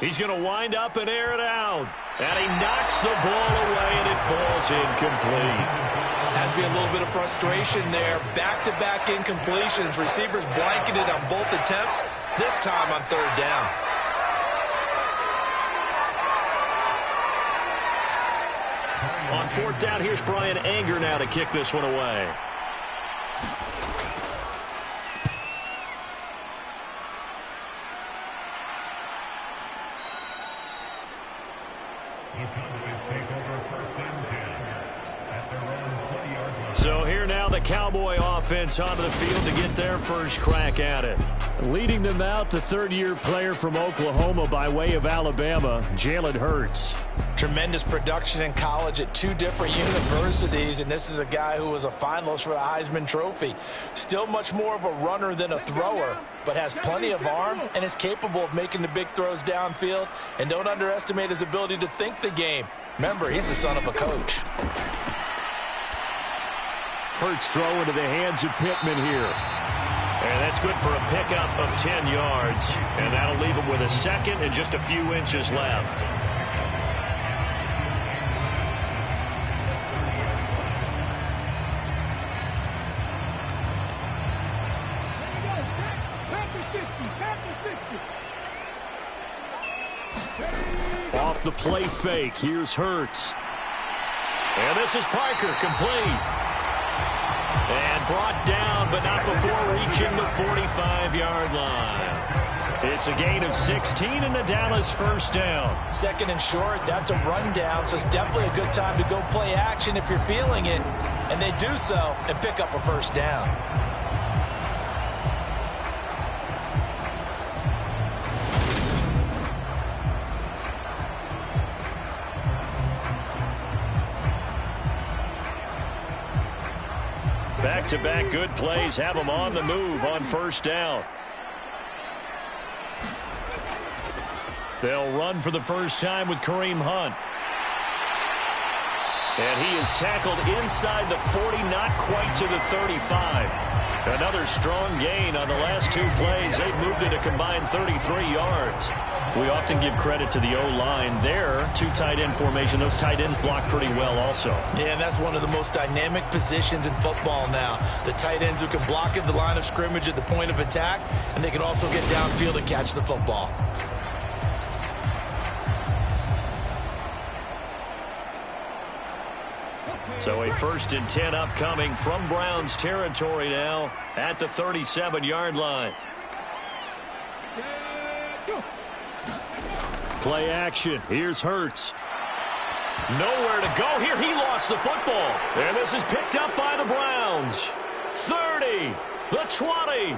He's going to wind up and air it out. And he knocks the ball away, and it falls incomplete. Has to be a little bit of frustration there. Back-to-back incompletions. Receivers blanketed on both attempts, this time on third down. On fourth down, here's Brian Anger now to kick this one away. So here now the Cowboy offense onto the field to get their first crack at it. Leading them out, the third-year player from Oklahoma by way of Alabama, Jalen Hurts. Tremendous production in college at two different universities, and this is a guy who was a finalist for the Heisman Trophy. Still much more of a runner than a thrower, but has plenty of arm and is capable of making the big throws downfield. And don't underestimate his ability to think the game. Remember, he's the son of a coach. Hurts throw into the hands of Pittman here. And that's good for a pickup of 10 yards. And that'll leave him with a second and just a few inches left. Off the play fake, here's Hurts. And this is Parker, complete. And brought down, but not before reaching the 45-yard line. It's a gain of 16 and the Dallas first down. Second and short, that's a rundown, so it's definitely a good time to go play action if you're feeling it. And they do so and pick up a first down. Back-to-back good plays have them on the move on first down. They'll run for the first time with Kareem Hunt. And he is tackled inside the 40, not quite to the 35. Another strong gain on the last two plays. They've moved it a combined 33 yards. We often give credit to the O-line there. Two tight end formation. Those tight ends block pretty well also. Yeah, and that's one of the most dynamic positions in football now. The tight ends who can block at the line of scrimmage at the point of attack, and they can also get downfield and catch the football. So a 1st and 10 upcoming from Browns territory now at the 37-yard line. Play action. Here's Hurts. Nowhere to go here. He lost the football. And this is picked up by the Browns. 30, the 20.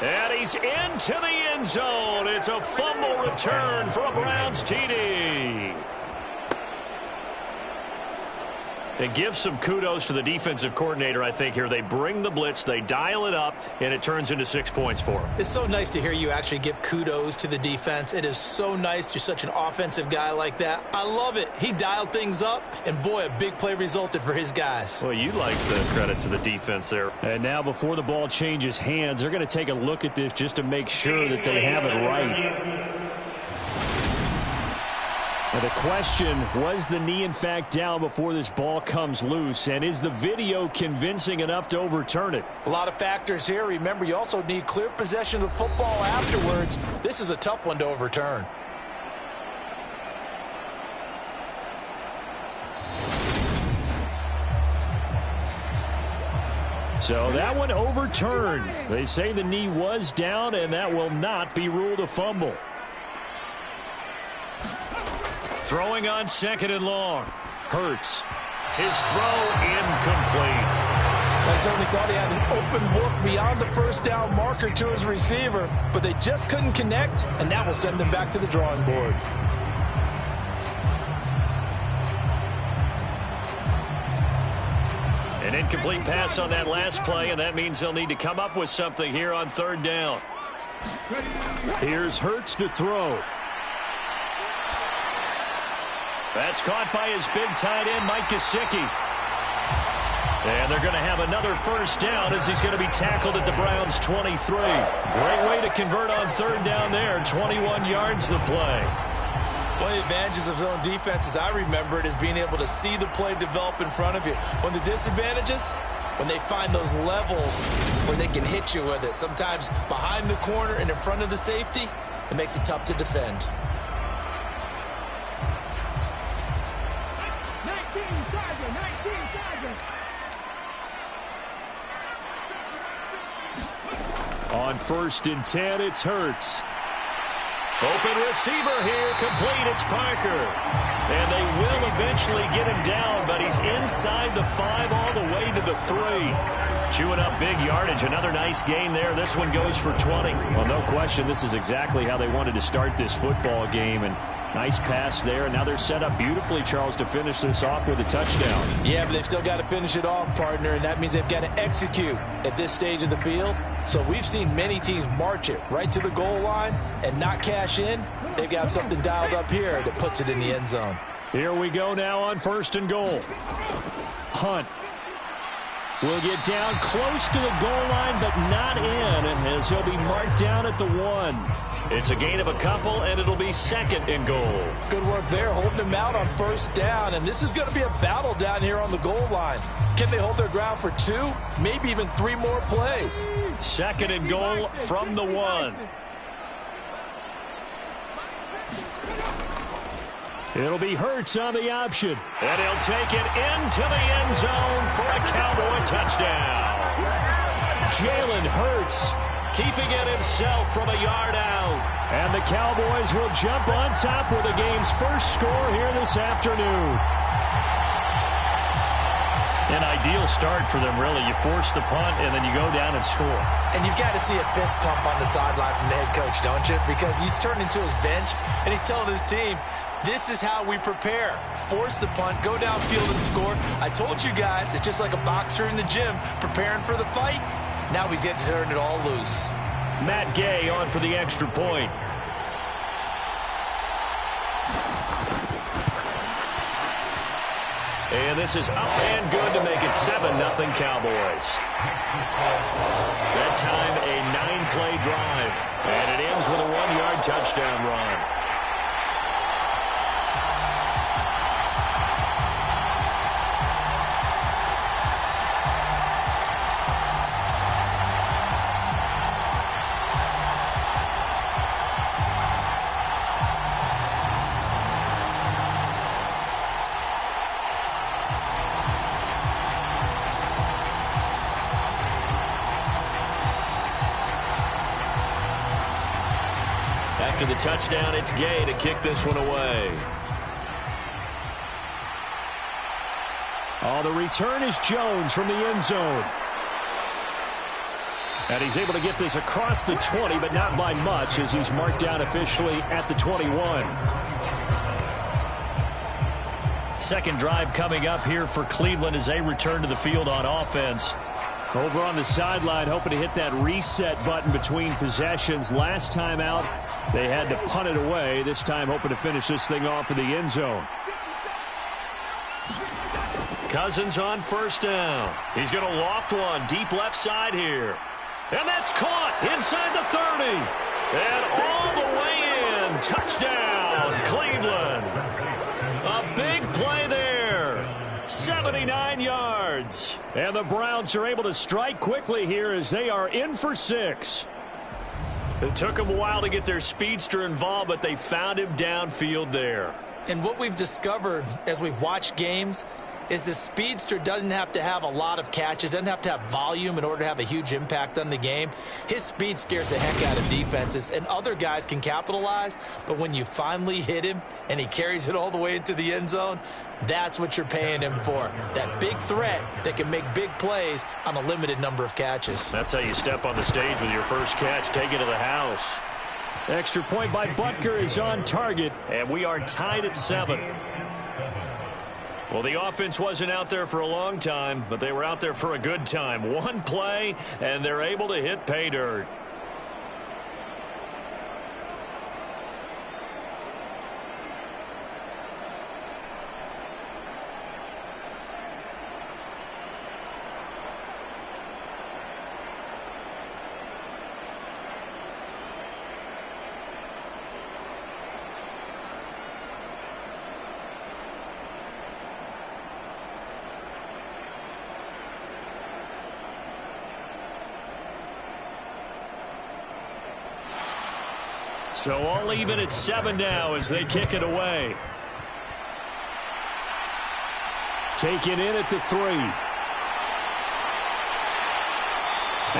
And he's into the end zone. It's a fumble return for a Browns TD. It gives some kudos to the defensive coordinator, I think, here. They bring the blitz, they dial it up, and it turns into 6 points for them. It's so nice to hear you actually give kudos to the defense. It is so nice. You're such an offensive guy like that. I love it. He dialed things up, and boy, a big play resulted for his guys. Well, you like the credit to the defense there. And now before the ball changes hands, they're going to take a look at this just to make sure that they have it right. And the question, was the knee in fact down before this ball comes loose? And is the video convincing enough to overturn it? A lot of factors here. Remember, you also need clear possession of the football afterwards. This is a tough one to overturn. So that one overturned. They say the knee was down, and that will not be ruled a fumble. Throwing on 2nd and long. Hurts. His throw incomplete. I certainly thought he had an open look beyond the first down marker to his receiver, but they just couldn't connect, and that will send them back to the drawing board. An incomplete pass on that last play, and that means they'll need to come up with something here on 3rd down. Here's Hurts to throw. That's caught by his big tight end, Mike Gesicki. And they're going to have another first down as he's going to be tackled at the Browns' 23. Great way to convert on third down there. 21 yards the play. One of the advantages of zone defense, as I remember it, is being able to see the play develop in front of you. One of the disadvantages, when they find those levels where they can hit you with it, sometimes behind the corner and in front of the safety, it makes it tough to defend. On 1st and 10, it's Hurts. Open receiver here, complete, it's Parker. And they will eventually get him down, but he's inside the 5 all the way to the 3. Chewing up big yardage, another nice gain there. This one goes for 20. Well, no question, this is exactly how they wanted to start this football game. And nice pass there. And now they're set up beautifully, Charles, to finish this off with a touchdown. Yeah, but they've still got to finish it off, partner, and that means they've got to execute at this stage of the field. So we've seen many teams march it right to the goal line and not cash in. They've got something dialed up here that puts it in the end zone. Here we go now on 1st and goal. Hunt will get down close to the goal line, but not in, as he'll be marked down at the 1. It's a gain of a couple, and it'll be 2nd and goal. Good work there, holding them out on 1st down, and this is going to be a battle down here on the goal line. Can they hold their ground for 2, maybe even 3 more plays? 2nd and goal from the 1. It'll be Hurts on the option. And he'll take it into the end zone for a Cowboy touchdown. Jalen Hurts keeping it himself from a yard out. And the Cowboys will jump on top with the game's first score here this afternoon. An ideal start for them, really. You force the punt, and then you go down and score. And you've got to see a fist pump on the sideline from the head coach, don't you? Because he's turned into his bench, and he's telling his team, this is how we prepare. Force the punt, go downfield and score. I told you guys, it's just like a boxer in the gym preparing for the fight. Now we get to turn it all loose. Matt Gay on for the extra point. And this is up and good to make it 7-0 Cowboys. That time a 9-play drive. And it ends with a 1-yard touchdown run. After the touchdown, it's Gay to kick this one away. Oh, the return is Jones from the end zone. And he's able to get this across the 20, but not by much, as he's marked down officially at the 21. Second drive coming up here for Cleveland as they return to the field on offense. Over on the sideline, hoping to hit that reset button between possessions. Last time out, they had to punt it away. This time, hoping to finish this thing off in the end zone. Cousins on first down. He's going to loft one deep left side here. And that's caught inside the 30. And all the way in. Touchdown, Cleveland. A big play there. 79 yards. And the Browns are able to strike quickly here as they are in for 6. It took them a while to get their speedster involved, but they found him downfield there. And what we've discovered as we've watched games is the speedster doesn't have to have a lot of catches, doesn't have to have volume in order to have a huge impact on the game. His speed scares the heck out of defenses, and other guys can capitalize, but when you finally hit him and he carries it all the way into the end zone, that's what you're paying him for. That big threat that can make big plays on a limited number of catches. That's how you step on the stage with your first catch. Take it to the house. Extra point by Butker is on target, and we are tied at 7. Well, the offense wasn't out there for a long time, but they were out there for a good time. One play, and they're able to hit pay dirt. So all even at 7 now as they kick it away. Taken in at the 3.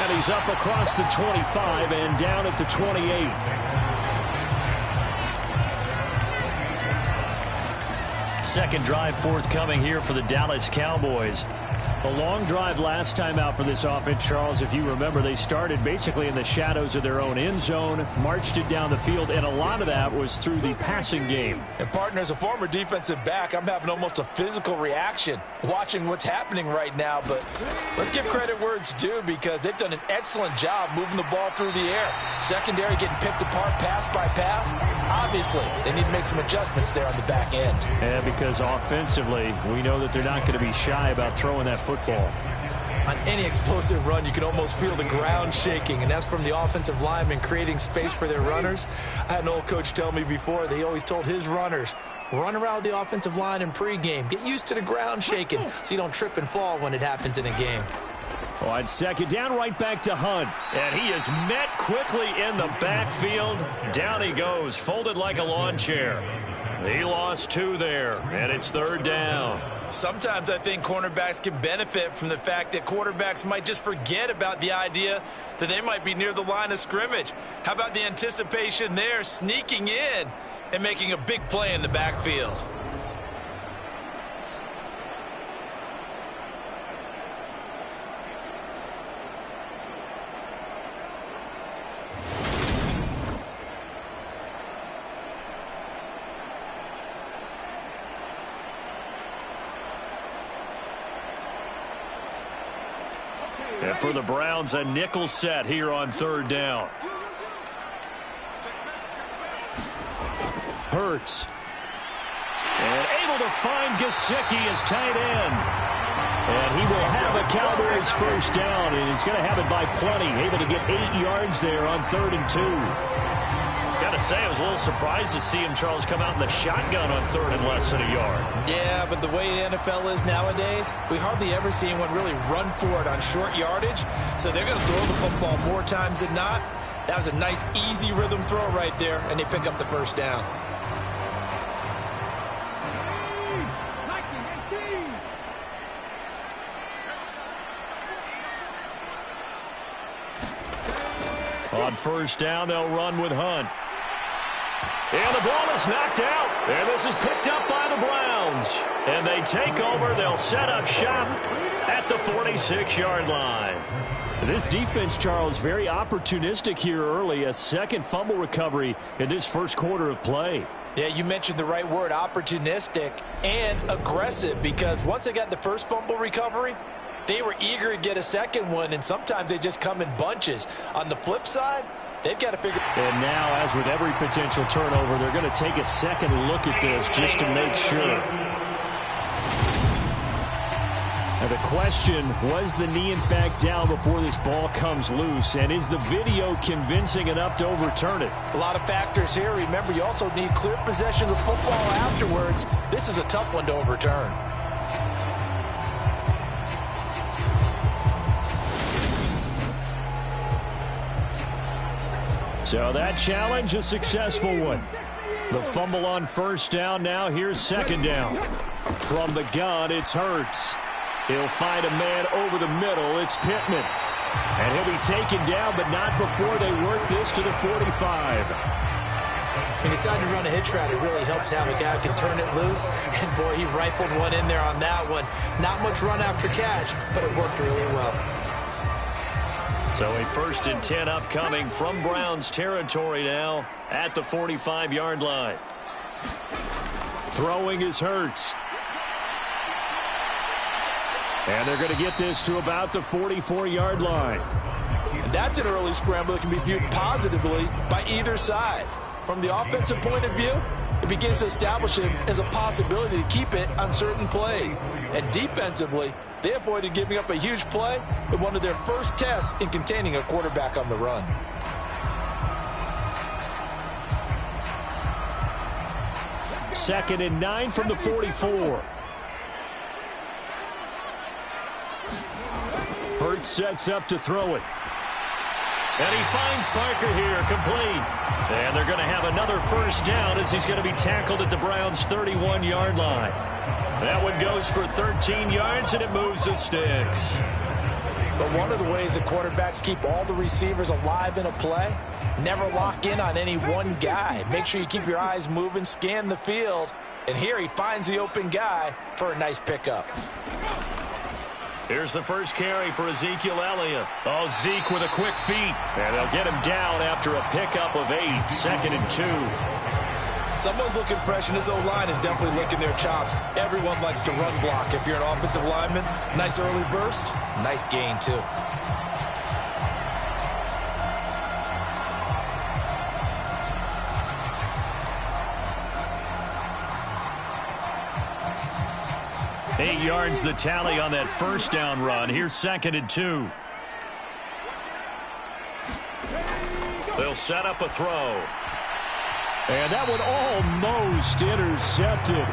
And he's up across the 25 and down at the 28. Second drive forthcoming here for the Dallas Cowboys. A long drive last time out for this offense, Charles. If you remember, they started basically in the shadows of their own end zone, marched it down the field, and a lot of that was through the passing game. And, partner, as a former defensive back, I'm having almost a physical reaction watching what's happening right now. But let's give credit where it's due because they've done an excellent job moving the ball through the air. Secondary getting picked apart pass by pass. Obviously, they need to make some adjustments there on the back end. And because offensively, we know that they're not going to be shy about throwing that football. On any explosive run, you can almost feel the ground shaking, and that's from the offensive linemen creating space for their runners. I had an old coach tell me before, they always told his runners, run around the offensive line in pregame. Get used to the ground shaking so you don't trip and fall when it happens in a game. On second down, right back to Hunt. And he is met quickly in the backfield. Down he goes, folded like a lawn chair. He lost 2 there, and it's third down. Sometimes I think cornerbacks can benefit from the fact that quarterbacks might just forget about the idea that they might be near the line of scrimmage. How about the anticipation there, sneaking in and making a big play in the backfield? And for the Browns, a nickel set here on third down. Hurts. And able to find Gesicki as tight end. And he will have a Cowboys first down, and he's going to have it by plenty. Able to get 8 yards there on 3rd and 2. Got to say, I was a little surprised to see him, Charles, come out in the shotgun on 3rd and less than a yard. Yeah, but the way the NFL is nowadays, we hardly ever see anyone really run for it on short yardage. So they're going to throw the football more times than not. That was a nice, easy rhythm throw right there, and they pick up the first down. On first down, they'll run with Hunt. And the ball is knocked out. And this is picked up by the Browns. And they take over. They'll set up shop at the 46-yard line. This defense, Charles, very opportunistic here early. A second fumble recovery in this first quarter of play. Yeah, you mentioned the right word, opportunistic and aggressive, because once they got the first fumble recovery, they were eager to get a second one, and sometimes they just come in bunches. On the flip side, they've got to figure. And now, as with every potential turnover, they're going to take a second look at this just to make sure. Now the question, was the knee in fact down before this ball comes loose? And is the video convincing enough to overturn it? A lot of factors here. Remember, you also need clear possession of the football afterwards. This is a tough one to overturn. So that challenge, a successful one. The fumble on first down. Now here's second down. From the gun, it's Hurts. He'll find a man over the middle. It's Pittman. And he'll be taken down, but not before they work this to the 45. He decided to run a hitch route. It really helps to have a guy who can turn it loose. And, boy, he rifled one in there on that one. Not much run after catch, but it worked really well. So a 1st and 10 upcoming from Browns territory now at the 45-yard line. Throwing is Hurts. And they're going to get this to about the 44-yard line. And that's an early scramble that can be viewed positively by either side. From the offensive point of view, it begins to establish him as a possibility to keep it on certain plays. And defensively, they avoided giving up a huge play in one of their first tests in containing a quarterback on the run. Second and 9 from the 44. Hurts sets up to throw it. And he finds Parker here, complete. And they're going to have another first down as he's going to be tackled at the Browns' 31-yard line. That one goes for 13 yards, and it moves the sticks. But one of the ways that quarterbacks keep all the receivers alive in a play, never lock in on any one guy. Make sure you keep your eyes moving, scan the field. And here he finds the open guy for a nice pickup. Here's the first carry for Ezekiel Elliott. Oh, Zeke with a quick feet. And they'll get him down after a pickup of 8, 2nd and 2. Someone's looking fresh, and his O-line is definitely licking their chops. Everyone likes to run block. If you're an offensive lineman, nice early burst, nice gain, too. Eight yards the tally on that first down run. Here's 2nd and 2. They'll set up a throw. And that one almost intercepted.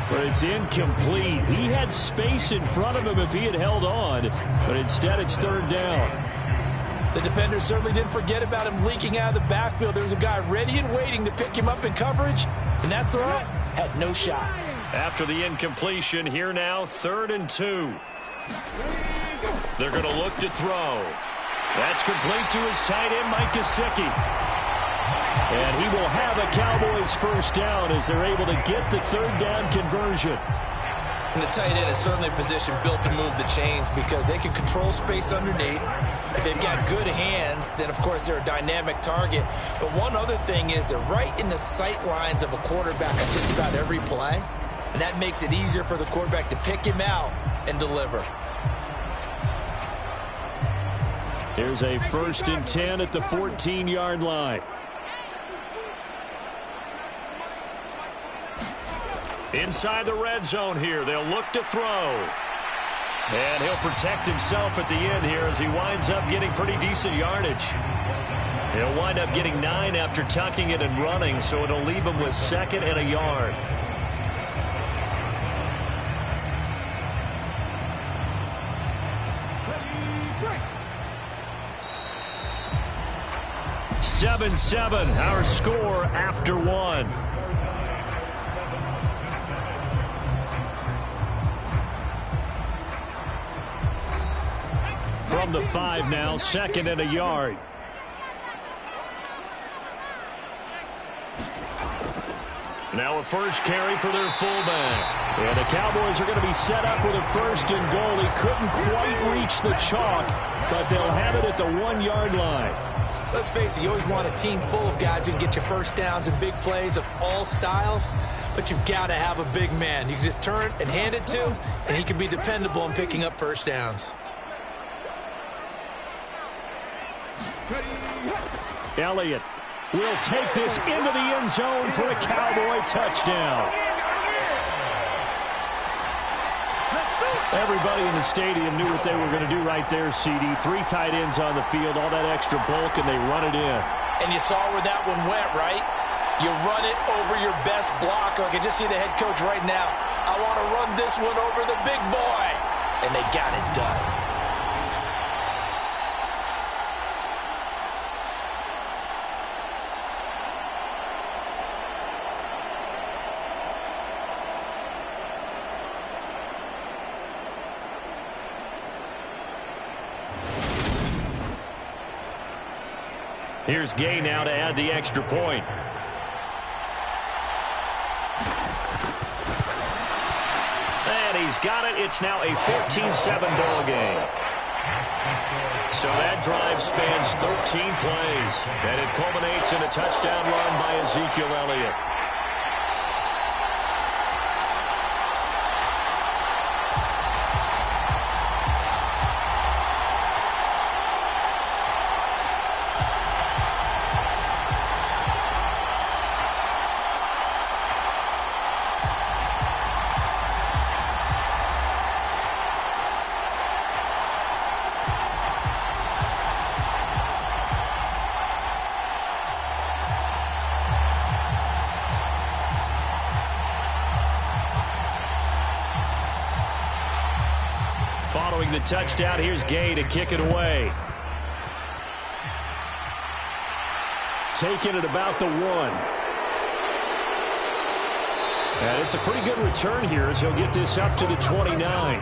But it's incomplete. He had space in front of him if he had held on. But instead it's 3rd down. The defender certainly didn't forget about him leaking out of the backfield. There was a guy ready and waiting to pick him up in coverage. And that throw had no shot. After the incompletion, here now, 3rd and 2. They're going to look to throw. That's complete to his tight end, Mike Gesicki. And he will have a Cowboys first down as they're able to get the 3rd down conversion. And the tight end is certainly a position built to move the chains because they can control space underneath. If they've got good hands, then, of course, they're a dynamic target. But one other thing is they're right in the sight lines of a quarterback on just about every play. And that makes it easier for the quarterback to pick him out and deliver. Here's a 1st and 10 at the 14-yard line. Inside the red zone here, they'll look to throw. And he'll protect himself at the end here as he winds up getting pretty decent yardage. He'll wind up getting 9 after tucking it and running, so it'll leave him with 2nd and a yard. Seven, our score after 1. From the 5 now, 2nd and a yard. Now a first carry for their fullback. And the Cowboys are going to be set up with a 1st and goal. He couldn't quite reach the chalk, but they'll have it at the 1-yard line. Let's face it, you always want a team full of guys who can get you first downs and big plays of all styles, but you've got to have a big man. You can just turn and hand it to, and he can be dependable in picking up first downs. Elliott will take this into the end zone for a Cowboy touchdown. Everybody in the stadium knew what they were going to do right there, CD. 3 tight ends on the field, all that extra bulk, and they run it in. And you saw where that one went, right? You run it over your best blocker. I can just see the head coach right now. I want to run this one over the big boy. And they got it done. Here's Gay now to add the extra point. And he's got it. It's now a 14-7 ball game. So that drive spans 13 plays. And it culminates in a touchdown run by Ezekiel Elliott. Following the touchdown, here's Gay to kick it away. taken at about the 1. And it's a pretty good return here as he'll get this up to the 29.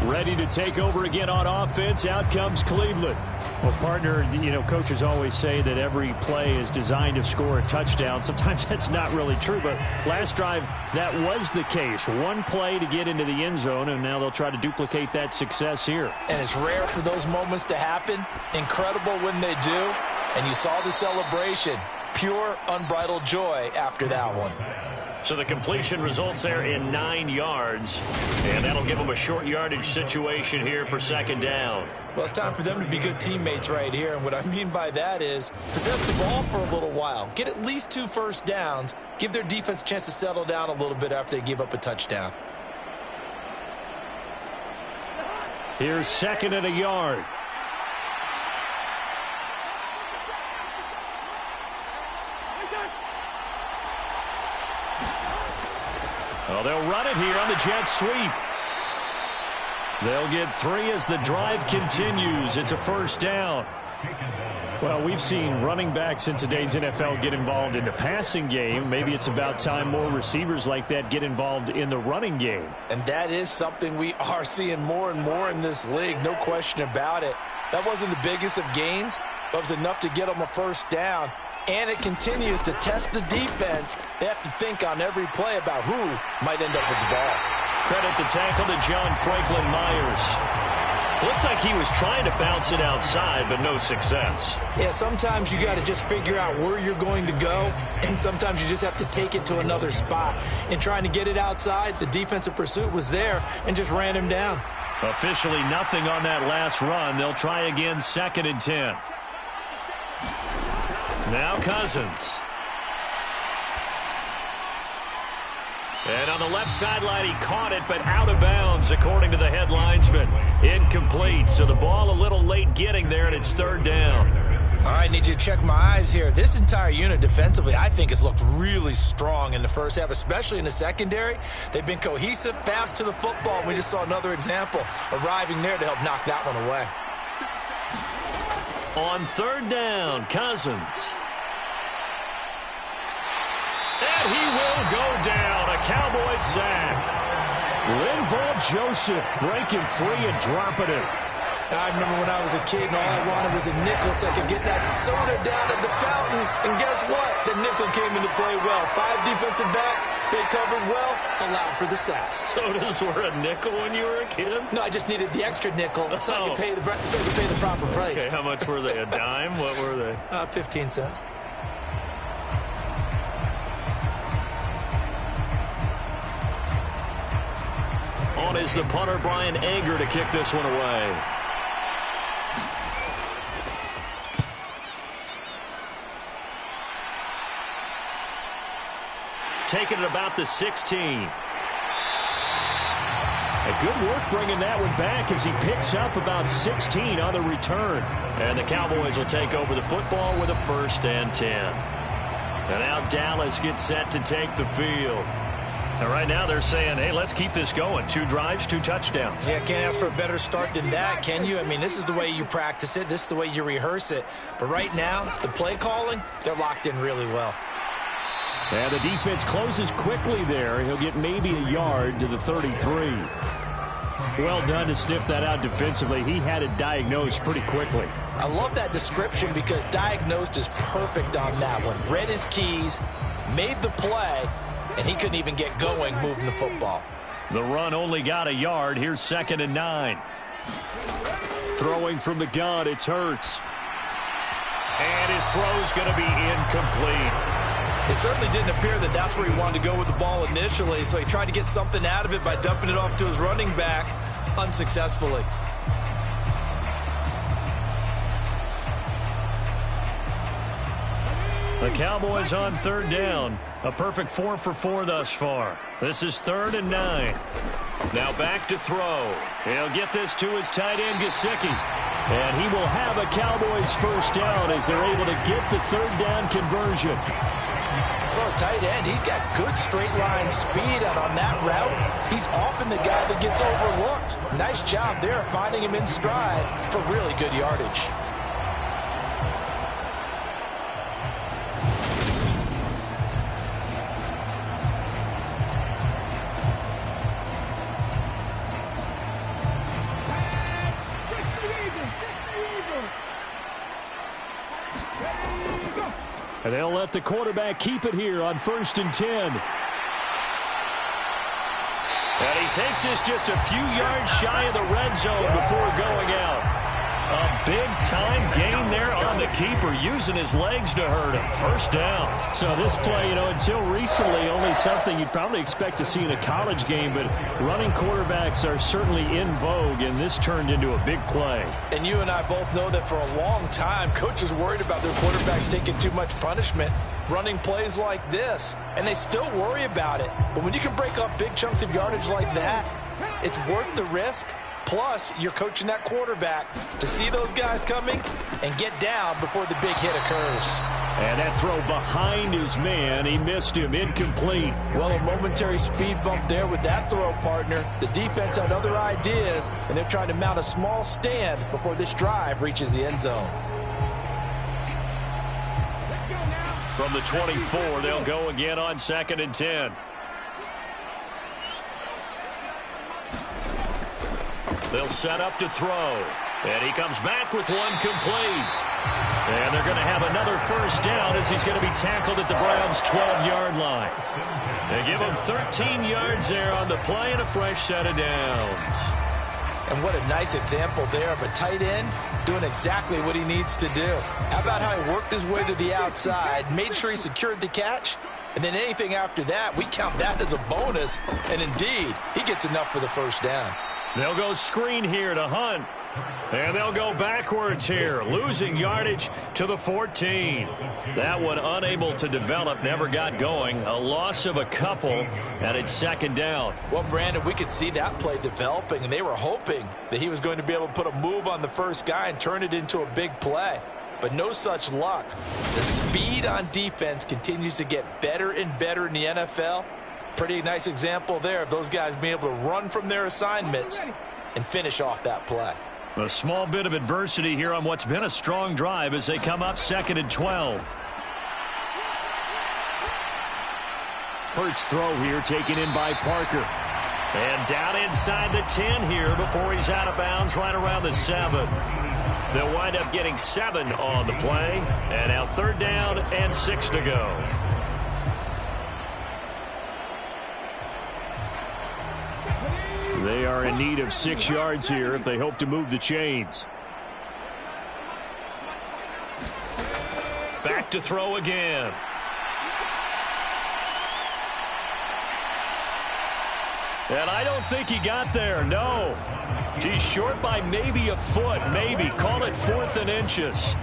Ready to take over again on offense. Out comes Cleveland. Well, partner, coaches always say that every play is designed to score a touchdown. Sometimes that's not really true, but last drive, that was the case. One play to get into the end zone, and now they'll try to duplicate that success here. And it's rare for those moments to happen. Incredible when they do. And you saw the celebration. Pure, unbridled joy after that one. So the completion results there in 9 yards, and that'll give them a short yardage situation here for second down. Well, it's time for them to be good teammates right here, and what I mean by that is possess the ball for a little while, get at least 2 first downs, give their defense a chance to settle down a little bit after they give up a touchdown. Here's second and a yard. Well, they'll run it here on the jet sweep. They'll get 3 as the drive continues. It's a first down. Well, we've seen running backs in today's NFL get involved in the passing game. Maybe it's about time more receivers like that get involved in the running game. And that is something we are seeing more and more in this league, no question about it. That wasn't the biggest of gains, but it was enough to get them a first down. And it continues to test the defense. They have to think on every play about who might end up with the ball. Credit the tackle to John Franklin Myers. Looked like he was trying to bounce it outside, but no success. Yeah, sometimes you got to just figure out where you're going to go, and sometimes you just have to take it to another spot. In trying to get it outside, the defensive pursuit was there and just ran him down. Officially nothing on that last run. They'll try again, second and 10. Now Cousins. And on the left sideline, he caught it, but out of bounds, according to the head linesman. Incomplete, so the ball a little late getting there, and it's third down. All right, need you to check my eyes here. This entire unit defensively, I think, has looked really strong in the first half, especially in the secondary. They've been cohesive, fast to the football. We just saw another example arriving there to help knock that one away. On third down, Cousins. And he will go down. A Cowboys sack. Linval Joseph breaking free and dropping it. I remember when I was a kid and all I wanted was a nickel so I could get that soda down at the fountain. And guess what? The nickel came into play well. 5 defensive backs. They covered well, allowed for the sacks. Sodas were a nickel when you were a kid? No, I just needed the extra nickel so I could pay the proper price. Okay, how much were they? A dime? What were they? 15 cents. On is the punter, Brian Anger, to kick this one away. Taking it about the 16. A good work bringing that one back as he picks up about 16 on the return. And the Cowboys will take over the football with a 1st and 10. And now Dallas gets set to take the field. And right now they're saying, hey, let's keep this going. 2 drives, 2 touchdowns. Yeah, can't ask for a better start than that, can you? I mean, this is the way you practice it. This is the way you rehearse it. But right now, the play calling, they're locked in really well. And the defense closes quickly there. He'll get maybe a yard to the 33. Well done to sniff that out defensively. He had it diagnosed pretty quickly. I love that description because diagnosed is perfect on that one. Read his keys, made the play, and he couldn't even get going moving the football. The run only got a yard. Here's 2nd and 9. Throwing from the gun, it's Hurts. And his throw's going to be incomplete. It certainly didn't appear that that's where he wanted to go with the ball initially, so he tried to get something out of it by dumping it off to his running back unsuccessfully. The Cowboys on 3rd down. A perfect 4 for 4 thus far. This is 3rd and 9. Now back to throw. He'll get this to his tight end, Gesicki. And he will have a Cowboys 1st down as they're able to get the 3rd down conversion. For a tight end, he's got good straight line speed, and on that route, he's often the guy that gets overlooked. Nice job there finding him in stride for really good yardage. And they'll let the quarterback keep it here on 1st and 10. And he takes this just a few yards shy of the red zone before going out. A big-time gain there on the keeper, using his legs to hurt him. 1st down. So this play, until recently, only something you'd probably expect to see in a college game, but running quarterbacks are certainly in vogue, and this turned into a big play. And you and I both know that for a long time, coaches worried about their quarterbacks taking too much punishment running plays like this, and they still worry about it. But when you can break up big chunks of yardage like that, it's worth the risk. Plus, you're coaching that quarterback to see those guys coming and get down before the big hit occurs. And that throw behind his man, he missed him, incomplete. Well, a momentary speed bump there with that throw, partner. The defense had other ideas, and they're trying to mount a small stand before this drive reaches the end zone. From the 24, they'll go again on 2nd and 10. They'll set up to throw. And he comes back with one complete. And they're going to have another 1st down as he's going to be tackled at the Browns' 12-yard line. They give him 13 yards there on the play and a fresh set of downs. And what a nice example there of a tight end doing exactly what he needs to do. How about how he worked his way to the outside, made sure he secured the catch, and then anything after that, we count that as a bonus. And indeed, he gets enough for the 1st down. They'll go screen here to Hunt. And they'll go backwards here, losing yardage to the 14. That one unable to develop, never got going. A loss of a couple, and it's 2nd down. Well, Brandon, we could see that play developing, and they were hoping that he was going to be able to put a move on the first guy and turn it into a big play. But no such luck. The speed on defense continues to get better and better in the NFL. Pretty nice example there of those guys being able to run from their assignments and finish off that play. A small bit of adversity here on what's been a strong drive as they come up 2nd and 12. Hurts throw here taken in by Parker. And down inside the 10 here before he's out of bounds right around the 7. They'll wind up getting 7 on the play. And now 3rd down and 6 to go. They are in need of 6 yards here if they hope to move the chains. Back to throw again. And I don't think he got there, no. He's short by maybe a foot, maybe. Call it 4th and inches.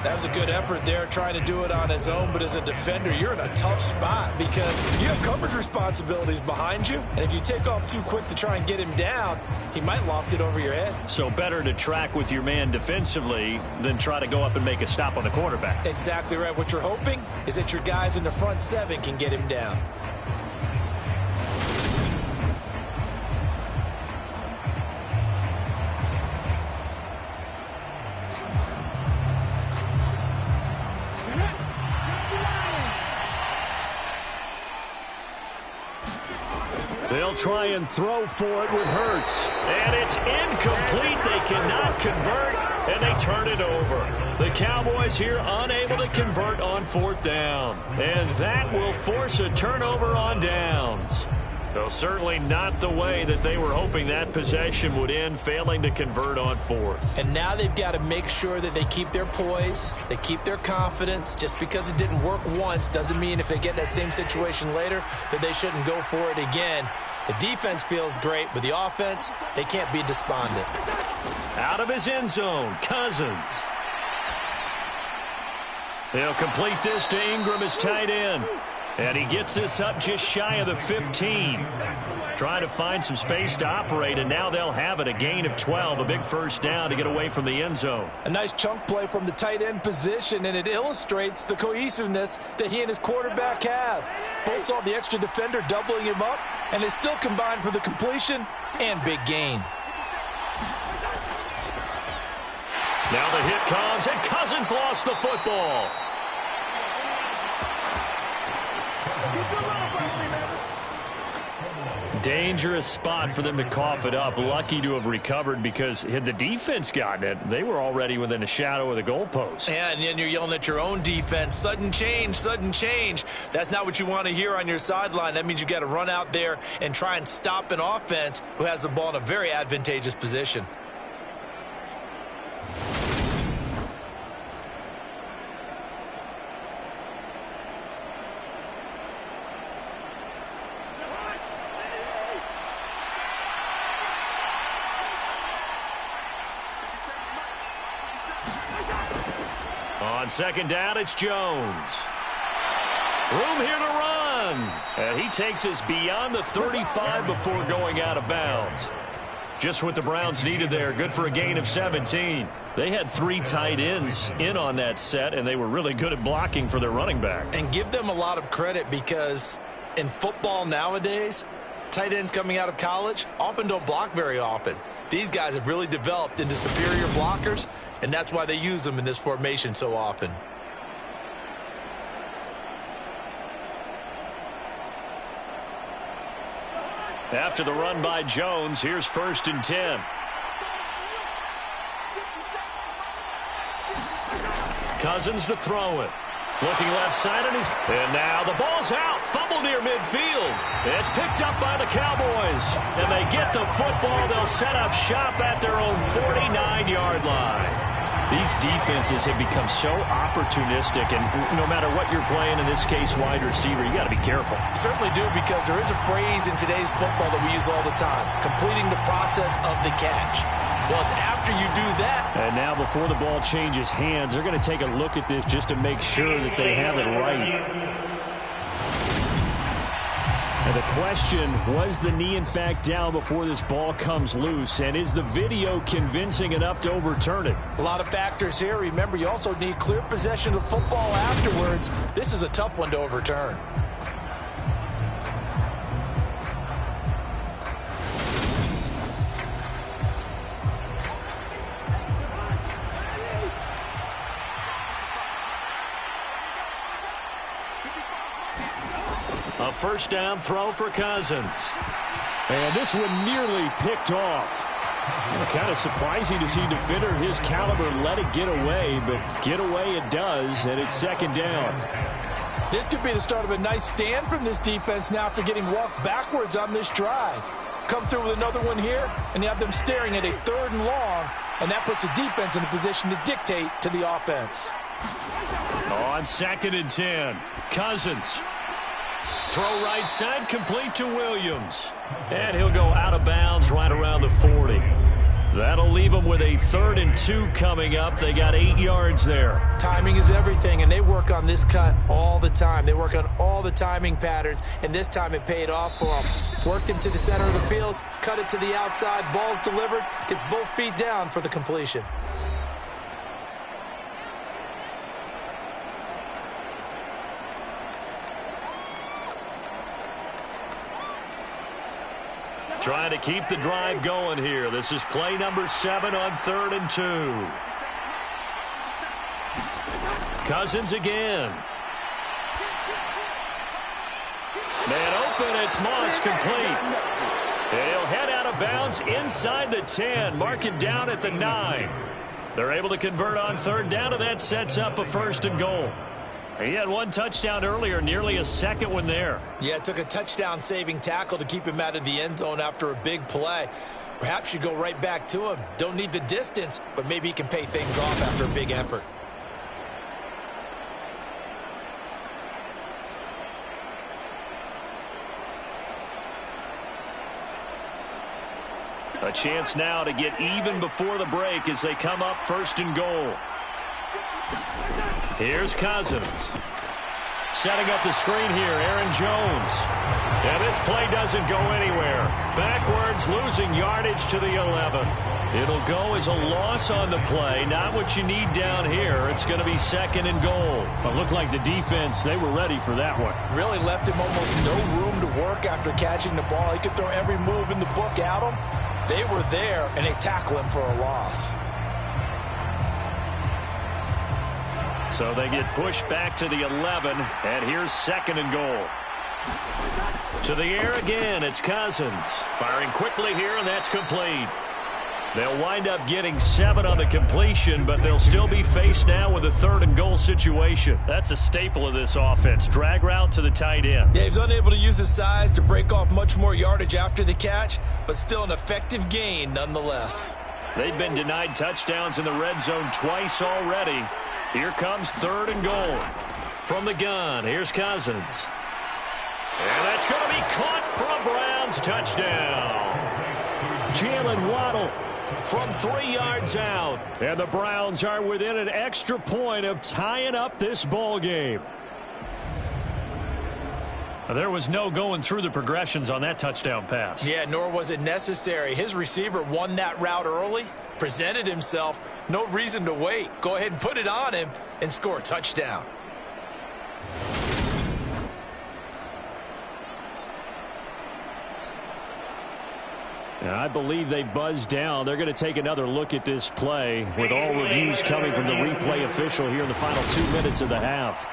That was a good effort there, trying to do it on his own. But as a defender, you're in a tough spot because you have coverage responsibilities behind you. And if you take off too quick to try and get him down, he might loft it over your head. So better to track with your man defensively than try to go up and make a stop on the quarterback. Exactly right. What you're hoping is that your guys in the front 7 can get him down. They'll try and throw for it with Hurts. And it's incomplete. They cannot convert, and they turn it over. The Cowboys here unable to convert on 4th down. And that will force a turnover on downs. So certainly not the way that they were hoping that possession would end, failing to convert on 4th. And now they've got to make sure that they keep their poise, they keep their confidence. Just because it didn't work once doesn't mean if they get that same situation later that they shouldn't go for it again. The defense feels great, but the offense, they can't be despondent. Out of his end zone, Cousins. They'll complete this to Ingram as tight end. And he gets this up just shy of the 15. trying to find some space to operate, and now they'll have it, a gain of 12, a big first down to get away from the end zone. A nice chunk play from the tight end position, and it illustrates the cohesiveness that he and his quarterback have. Both saw the extra defender doubling him up, and they still combined for the completion and big gain. Now the hit comes, and Cousins lost the football. Dangerous spot for them to cough it up. Lucky to have recovered, because had the defense gotten it, they were already within a shadow of the goalpost. Yeah, and then you're yelling at your own defense. Sudden change, sudden change. That's not what you want to hear on your sideline. That means you got to run out there and try and stop an offense who has the ball in a very advantageous position. On second down, it's Jones. Room here to run. And he takes us beyond the 35 before going out of bounds. Just what the Browns needed there. Good for a gain of 17. They had 3 tight ends in on that set, and they were really good at blocking for their running back. And give them a lot of credit, because in football nowadays, tight ends coming out of college often don't block very often. These guys have really developed into superior blockers, and that's why they use them in this formation so often. After the run by Jones, here's 1st and 10. Cousins to throw it. Looking left side, and now the ball's out. Fumble near midfield. It's picked up by the Cowboys. And they get the football. They'll set up shop at their own 49-yard line. These defenses have become so opportunistic, and no matter what you're playing, in this case wide receiver, you got to be careful. Certainly do, because there is a phrase in today's football that we use all the time: completing the process of the catch. Well, it's after you do that. And now before the ball changes hands, they're going to take a look at this just to make sure that they have it right. And the question, was the knee in fact down before this ball comes loose? And is the video convincing enough to overturn it? A lot of factors here. Remember, you also need clear possession of the football afterwards. This is a tough one to overturn. A first down throw for Cousins. And this one nearly picked off. Kind of surprising to see a defender his caliber let it get away, but get away it does, and it's 2nd down. This could be the start of a nice stand from this defense now after getting walked backwards on this drive. Come through with another one here, and you have them staring at a 3rd and long, and that puts the defense in a position to dictate to the offense. On 2nd and 10, Cousins. Throw right side, complete to Williams. And he'll go out of bounds right around the 40. That'll leave them with a 3rd and 2 coming up. They got 8 yards there. Timing is everything, and they work on this cut all the time. They work on all the timing patterns, and this time it paid off for them. Worked him to the center of the field, cut it to the outside, ball's delivered, gets both feet down for the completion. Trying to keep the drive going here. This is play number 7 on 3rd and 2. Cousins again. Man open, it's Moss, complete. He'll head out of bounds inside the 10. Mark it down at the 9. They're able to convert on 3rd down, and that sets up a 1st and goal. He had 1 touchdown earlier, nearly a 2nd one there. Yeah, it took a touchdown-saving tackle to keep him out of the end zone after a big play. Perhaps you go right back to him. Don't need the distance, but maybe he can pay things off after a big effort. A chance now to get even before the break as they come up 1st and goal. Here's Cousins. Setting up the screen here, Aaron Jones. And this play doesn't go anywhere. Backwards, losing yardage to the 11. It'll go as a loss on the play. Not what you need down here. It's going to be 2nd and goal. It looked like the defense, they were ready for that one. Really left him almost no room to work after catching the ball. He could throw every move in the book at him. They were there, and they tackle him for a loss. So they get pushed back to the 11, and here's 2nd and goal. To the air again, it's Cousins. Firing quickly here, and that's complete. They'll wind up getting 7 on the completion, but they'll still be faced now with a 3rd and goal situation. That's a staple of this offense. Drag route to the tight end. Yeah, he was unable to use his size to break off much more yardage after the catch, but still an effective gain nonetheless. They've been denied touchdowns in the red zone twice already. Here comes 3rd and goal. From the gun, here's Cousins. And that's going to be caught for a Browns touchdown. Jalen Waddle from 3 yards out. And the Browns are within an extra point of tying up this ball game. There was no going through the progressions on that touchdown pass. Yeah, nor was it necessary. His receiver won that route early, presented himself. No reason to wait. Go ahead and put it on him and score a touchdown. And I believe they buzzed down. They're going to take another look at this play with all reviews coming from the replay official here in the final 2 minutes of the half.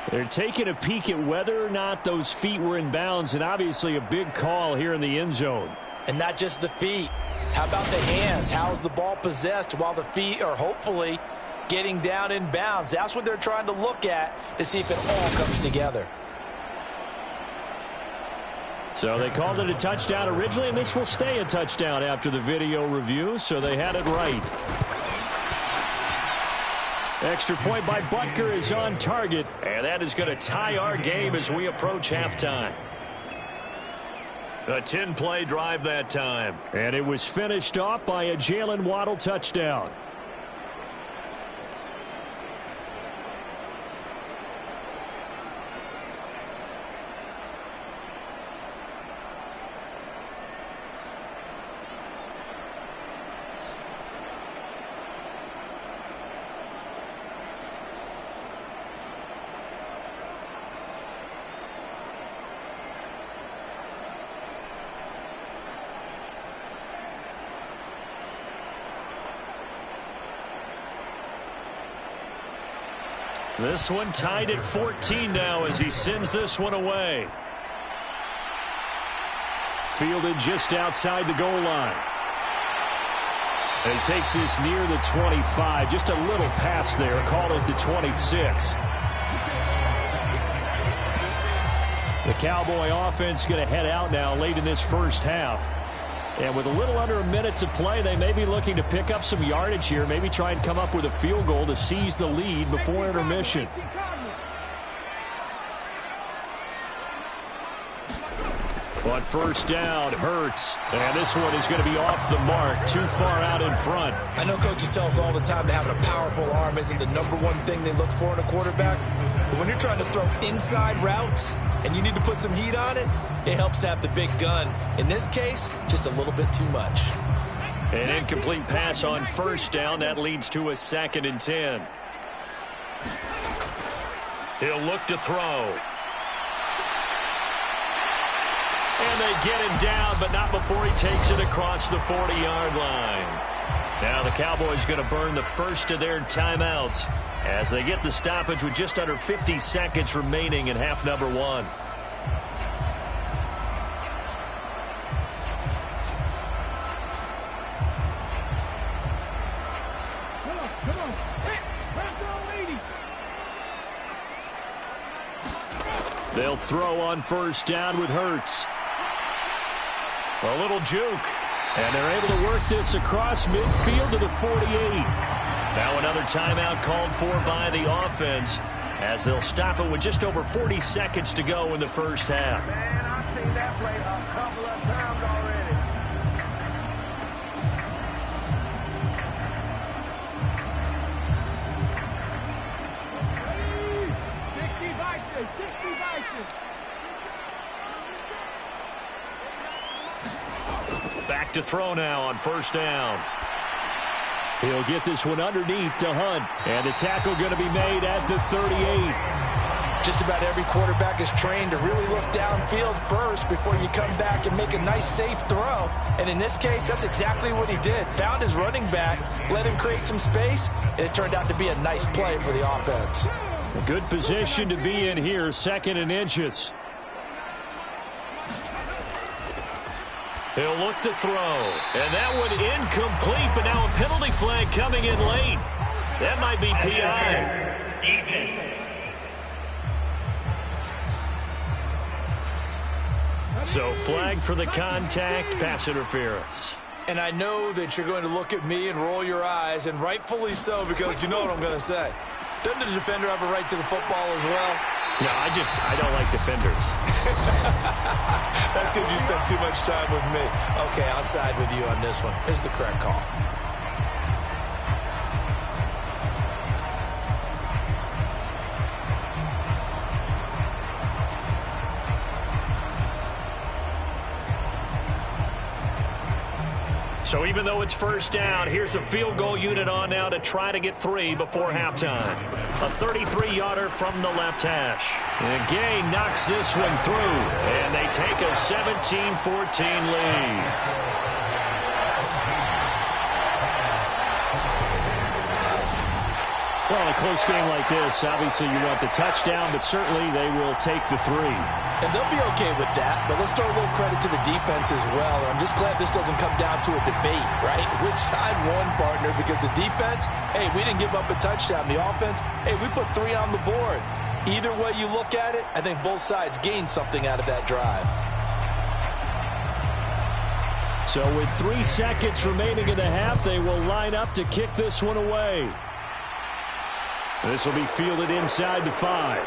They're taking a peek at whether or not those feet were in bounds, and obviously a big call here in the end zone. And not just the feet. How about the hands? How's the ball possessed while the feet are hopefully getting down in bounds? That's what they're trying to look at to see if it all comes together. So they called it a touchdown originally, and this will stay a touchdown after the video review, so they had it right. Extra point by Butker is on target, and that is going to tie our game as we approach halftime. A 10-play drive that time, and it was finished off by a Jalen Waddle touchdown. This one tied at 14 now as he sends this one away. Fielded just outside the goal line. And he takes this near the 25. Just a little pass there. Called it the 26. The Cowboy offense going to head out now late in this first half. And with a little under a minute to play, they may be looking to pick up some yardage here, maybe try and come up with a field goal to seize the lead before intermission. On first down, Hurts. And this one is going to be off the mark, too far out in front. I know coaches tell us all the time that having a powerful arm isn't the #1 thing they look for in a quarterback. But when you're trying to throw inside routes and you need to put some heat on it, it helps have the big gun. In this case, just a little bit too much. An incomplete pass on first down. That leads to a 2nd and 10. He'll look to throw. And they get him down, but not before he takes it across the 40-yard line. Now the Cowboys going to burn the first of their timeouts as they get the stoppage with just under 50 seconds remaining in half number 1. They'll throw on first down with Hurts. A little juke. And they're able to work this across midfield to the 48. Now another timeout called for by the offense as they'll stop it with just over 40 seconds to go in the first half. Man, I've seen that play a couple of times already. Back to throw now on first down. He'll get this one underneath to Hunt. And the tackle going to be made at the 38. Just about every quarterback is trained to really look downfield first before you come back and make a nice, safe throw. And in this case, that's exactly what he did. Found his running back, let him create some space, and it turned out to be a nice play for the offense. A good position to be in here, 2nd and inches. He'll look to throw. And that one incomplete, but now a penalty flag coming in late. That might be PI. So flag for the contact, pass interference. And I know that you're going to look at me and roll your eyes, and rightfully so, because you know what I'm going to say. Doesn't the defender have a right to the football as well? No, I don't like defenders. That's because you spent too much time with me. Okay, I'll side with you on this one. It's the correct call. So even though it's first down, here's the field goal unit on now to try to get 3 before halftime. A 33-yarder from the left hash. And Gay knocks this one through, and they take a 17-14 lead. Well, in a close game like this, obviously you want the touchdown, but certainly they will take the 3. And they'll be okay with that, but let's throw a little credit to the defense as well. I'm just glad this doesn't come down to a debate, right? Which side won, partner? Because the defense, hey, we didn't give up a touchdown. The offense, hey, we put 3 on the board. Either way you look at it, I think both sides gained something out of that drive. So with 3 seconds remaining in the half, they will line up to kick this one away. This will be fielded inside the 5.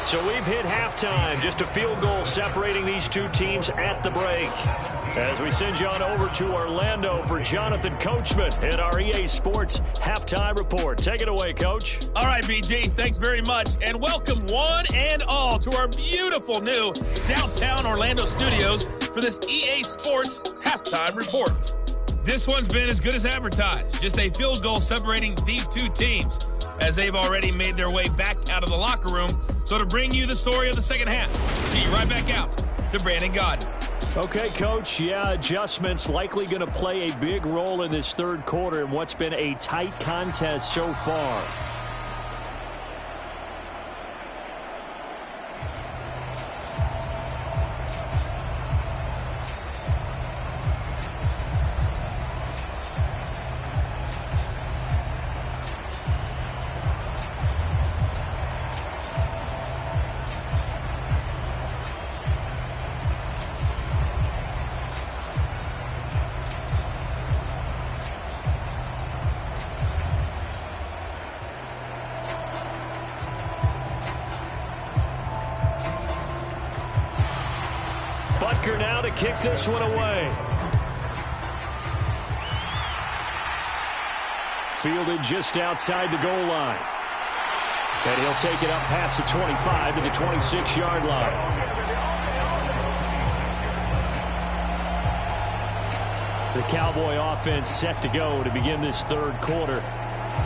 So we've hit halftime. Just a field goal separating these two teams at the break. As we send you on over to Orlando for Jonathan Coachman in our EA Sports Halftime Report. Take it away, Coach. All right, BG, thanks very much. And welcome one and all to our beautiful new downtown Orlando studios for this EA Sports Halftime Report. This one's been as good as advertised. Just a field goal separating these two teams as they've already made their way back out of the locker room. So to bring you the story of the second half, see you right back out to Brandon Godden. Okay, Coach. Yeah, adjustments likely going to play a big role in this third quarter in what's been a tight contest so far. Now to kick this one away. Fielded just outside the goal line. And he'll take it up past the 25 to the 26-yard line. The Cowboy offense set to go to begin this third quarter.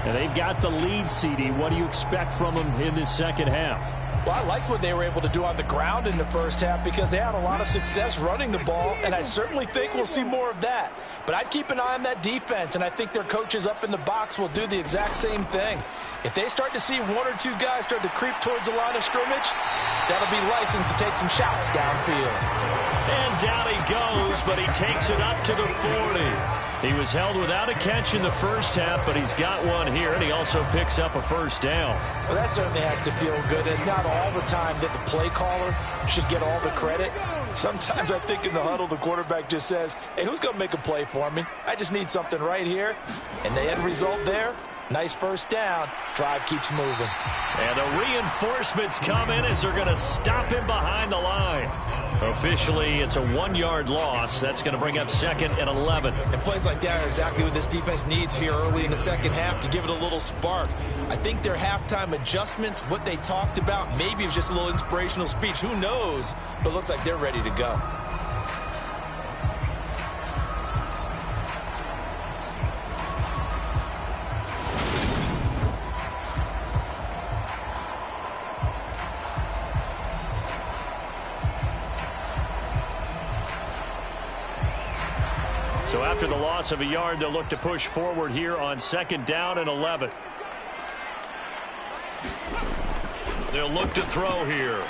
And they've got the lead, CD. What do you expect from them in this second half? Well, I like what they were able to do on the ground in the first half because they had a lot of success running the ball, and I certainly think we'll see more of that. But I'd keep an eye on that defense, and I think their coaches up in the box will do the exact same thing. If they start to see 1 or 2 guys start to creep towards the line of scrimmage, that'll be licensed to take some shots downfield. And down he goes, but he takes it up to the 40. He was held without a catch in the first half, but he's got one here, and he also picks up a first down. Well, that certainly has to feel good. It's not all the time that the play caller should get all the credit. Sometimes I think in the huddle, the quarterback just says, hey, who's going to make a play for me? I just need something right here. And the end result there, Nice first down. Drive keeps moving. And the reinforcements come in as they're going to stop him behind the line. Officially, it's a 1-yard loss. That's going to bring up 2nd and 11. And plays like that are exactly what this defense needs here early in the second half to give it a little spark. I think their halftime adjustments, what they talked about, maybe it was just a little inspirational speech. Who knows? But it looks like they're ready to go. So after the loss of a yard, they'll look to push forward here on 2nd down and 11. They'll look to throw here.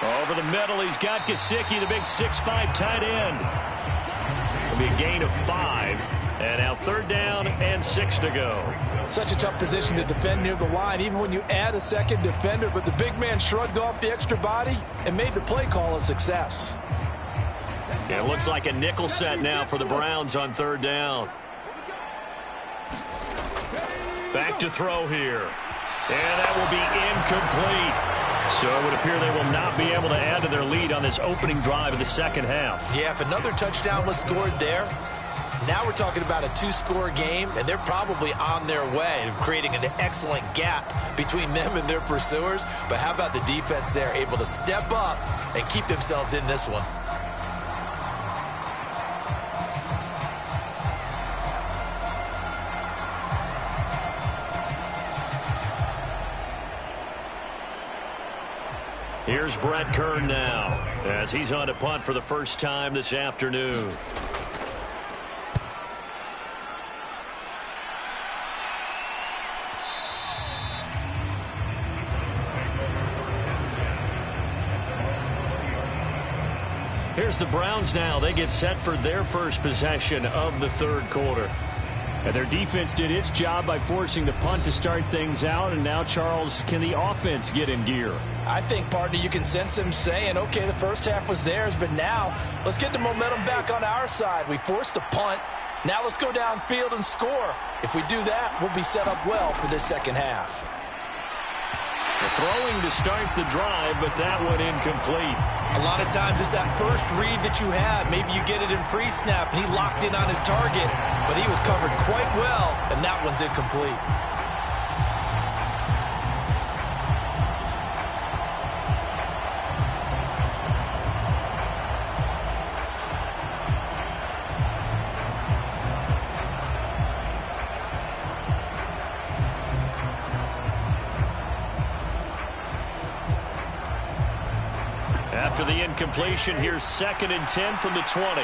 Over the middle, he's got Gesicki, the big 6'5" tight end. It'll be a gain of 5. And now 3rd down and 6 to go. Such a tough position to defend near the line, even when you add a second defender. But the big man shrugged off the extra body and made the play call a success. Yeah, it looks like a nickel set now for the Browns on 3rd down. Back to throw here. And that will be incomplete. So it would appear they will not be able to add to their lead on this opening drive of the second half. Yeah, if another touchdown was scored there, now we're talking about a 2-score game, and they're probably on their way of creating an excellent gap between them and their pursuers. But how about the defense there, able to step up and keep themselves in this one? Here's Brett Kern now as he's on to punt for the first time this afternoon. Here's the Browns now. They get set for their first possession of the 3rd quarter. And their defense did its job by forcing the punt to start things out. And now, Charles, can the offense get in gear? I think, partner, you can sense them saying, okay, the first half was theirs, but now let's get the momentum back on our side. We forced a punt. Now let's go downfield and score. If we do that, we'll be set up well for this second half. Throwing to start the drive, but that one incomplete. A lot of times it's that first read that you have. Maybe you get it in pre-snap, and he locked in on his target, but he was covered quite well, and that one's incomplete. After the incompletion, here's 2nd and 10 from the 20.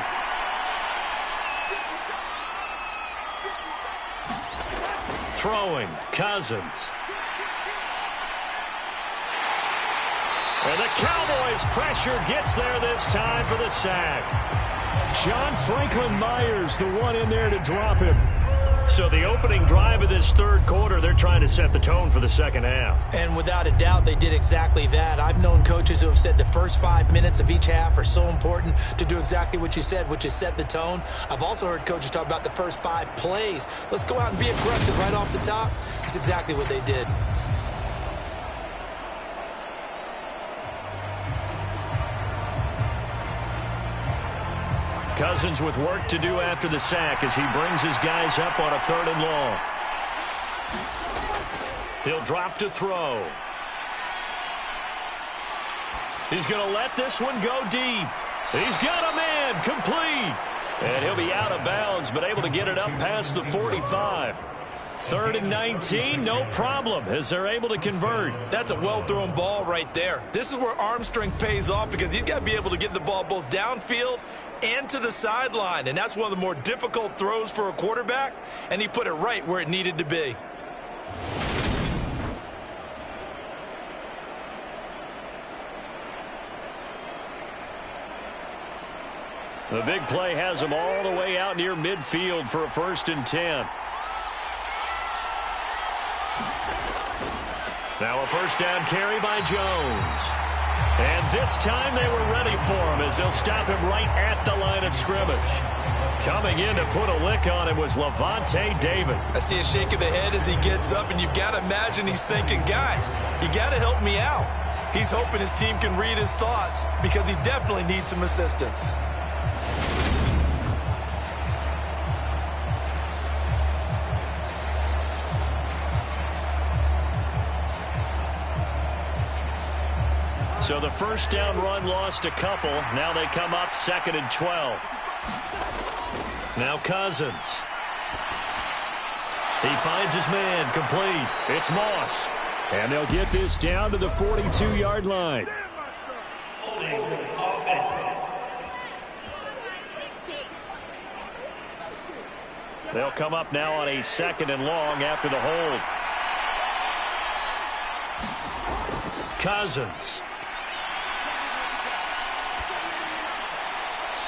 Throwing, Cousins. And the Cowboys' pressure gets there this time for the sack. John Franklin Myers, the one in there to drop him. So the opening drive of this 3rd quarter, they're trying to set the tone for the second half. And without a doubt, they did exactly that. I've known coaches who have said the first 5 minutes of each half are so important to do exactly what you said, which is set the tone. I've also heard coaches talk about the first 5 plays. Let's go out and be aggressive right off the top. That's exactly what they did. Cousins with work to do after the sack as he brings his guys up on a 3rd and long. He'll drop to throw. He's going to let this one go deep. He's got a man complete. And he'll be out of bounds, but able to get it up past the 45. 3rd and 19, no problem, as they're able to convert. That's a well-thrown ball right there. This is where arm strength pays off because he's got to be able to get the ball both downfield and to the sideline, and that's one of the more difficult throws for a quarterback, and he put it right where it needed to be. The big play has him all the way out near midfield for a 1st and 10. Now a 1st down carry by Jones. And this time they were ready for him as they'll stop him right at the line of scrimmage. Coming in to put a lick on him was Levante David. I see a shake of the head as he gets up, and you've got to imagine he's thinking, guys, you got to help me out. He's hoping his team can read his thoughts because he definitely needs some assistance. So the first down run lost a couple. Now they come up 2nd and 12. Now Cousins. He finds his man, complete. It's Moss. And they'll get this down to the 42-yard line. They'll come up now on a 2nd and long after the hold. Cousins.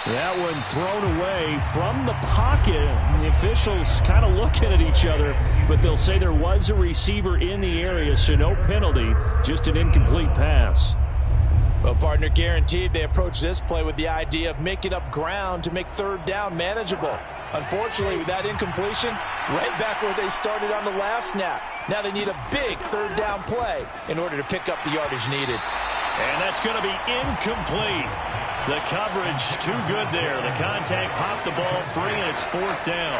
That one thrown away from the pocket. The officials kind of looking at each other, but they'll say there was a receiver in the area, so no penalty, just an incomplete pass. Well, partner, guaranteed they approach this play with the idea of making up ground to make 3rd down manageable. Unfortunately, with that incompletion, right back where they started on the last snap. Now they need a big 3rd down play in order to pick up the yardage needed. And that's going to be incomplete. The coverage too good there. The contact popped the ball free, and it's 4th down.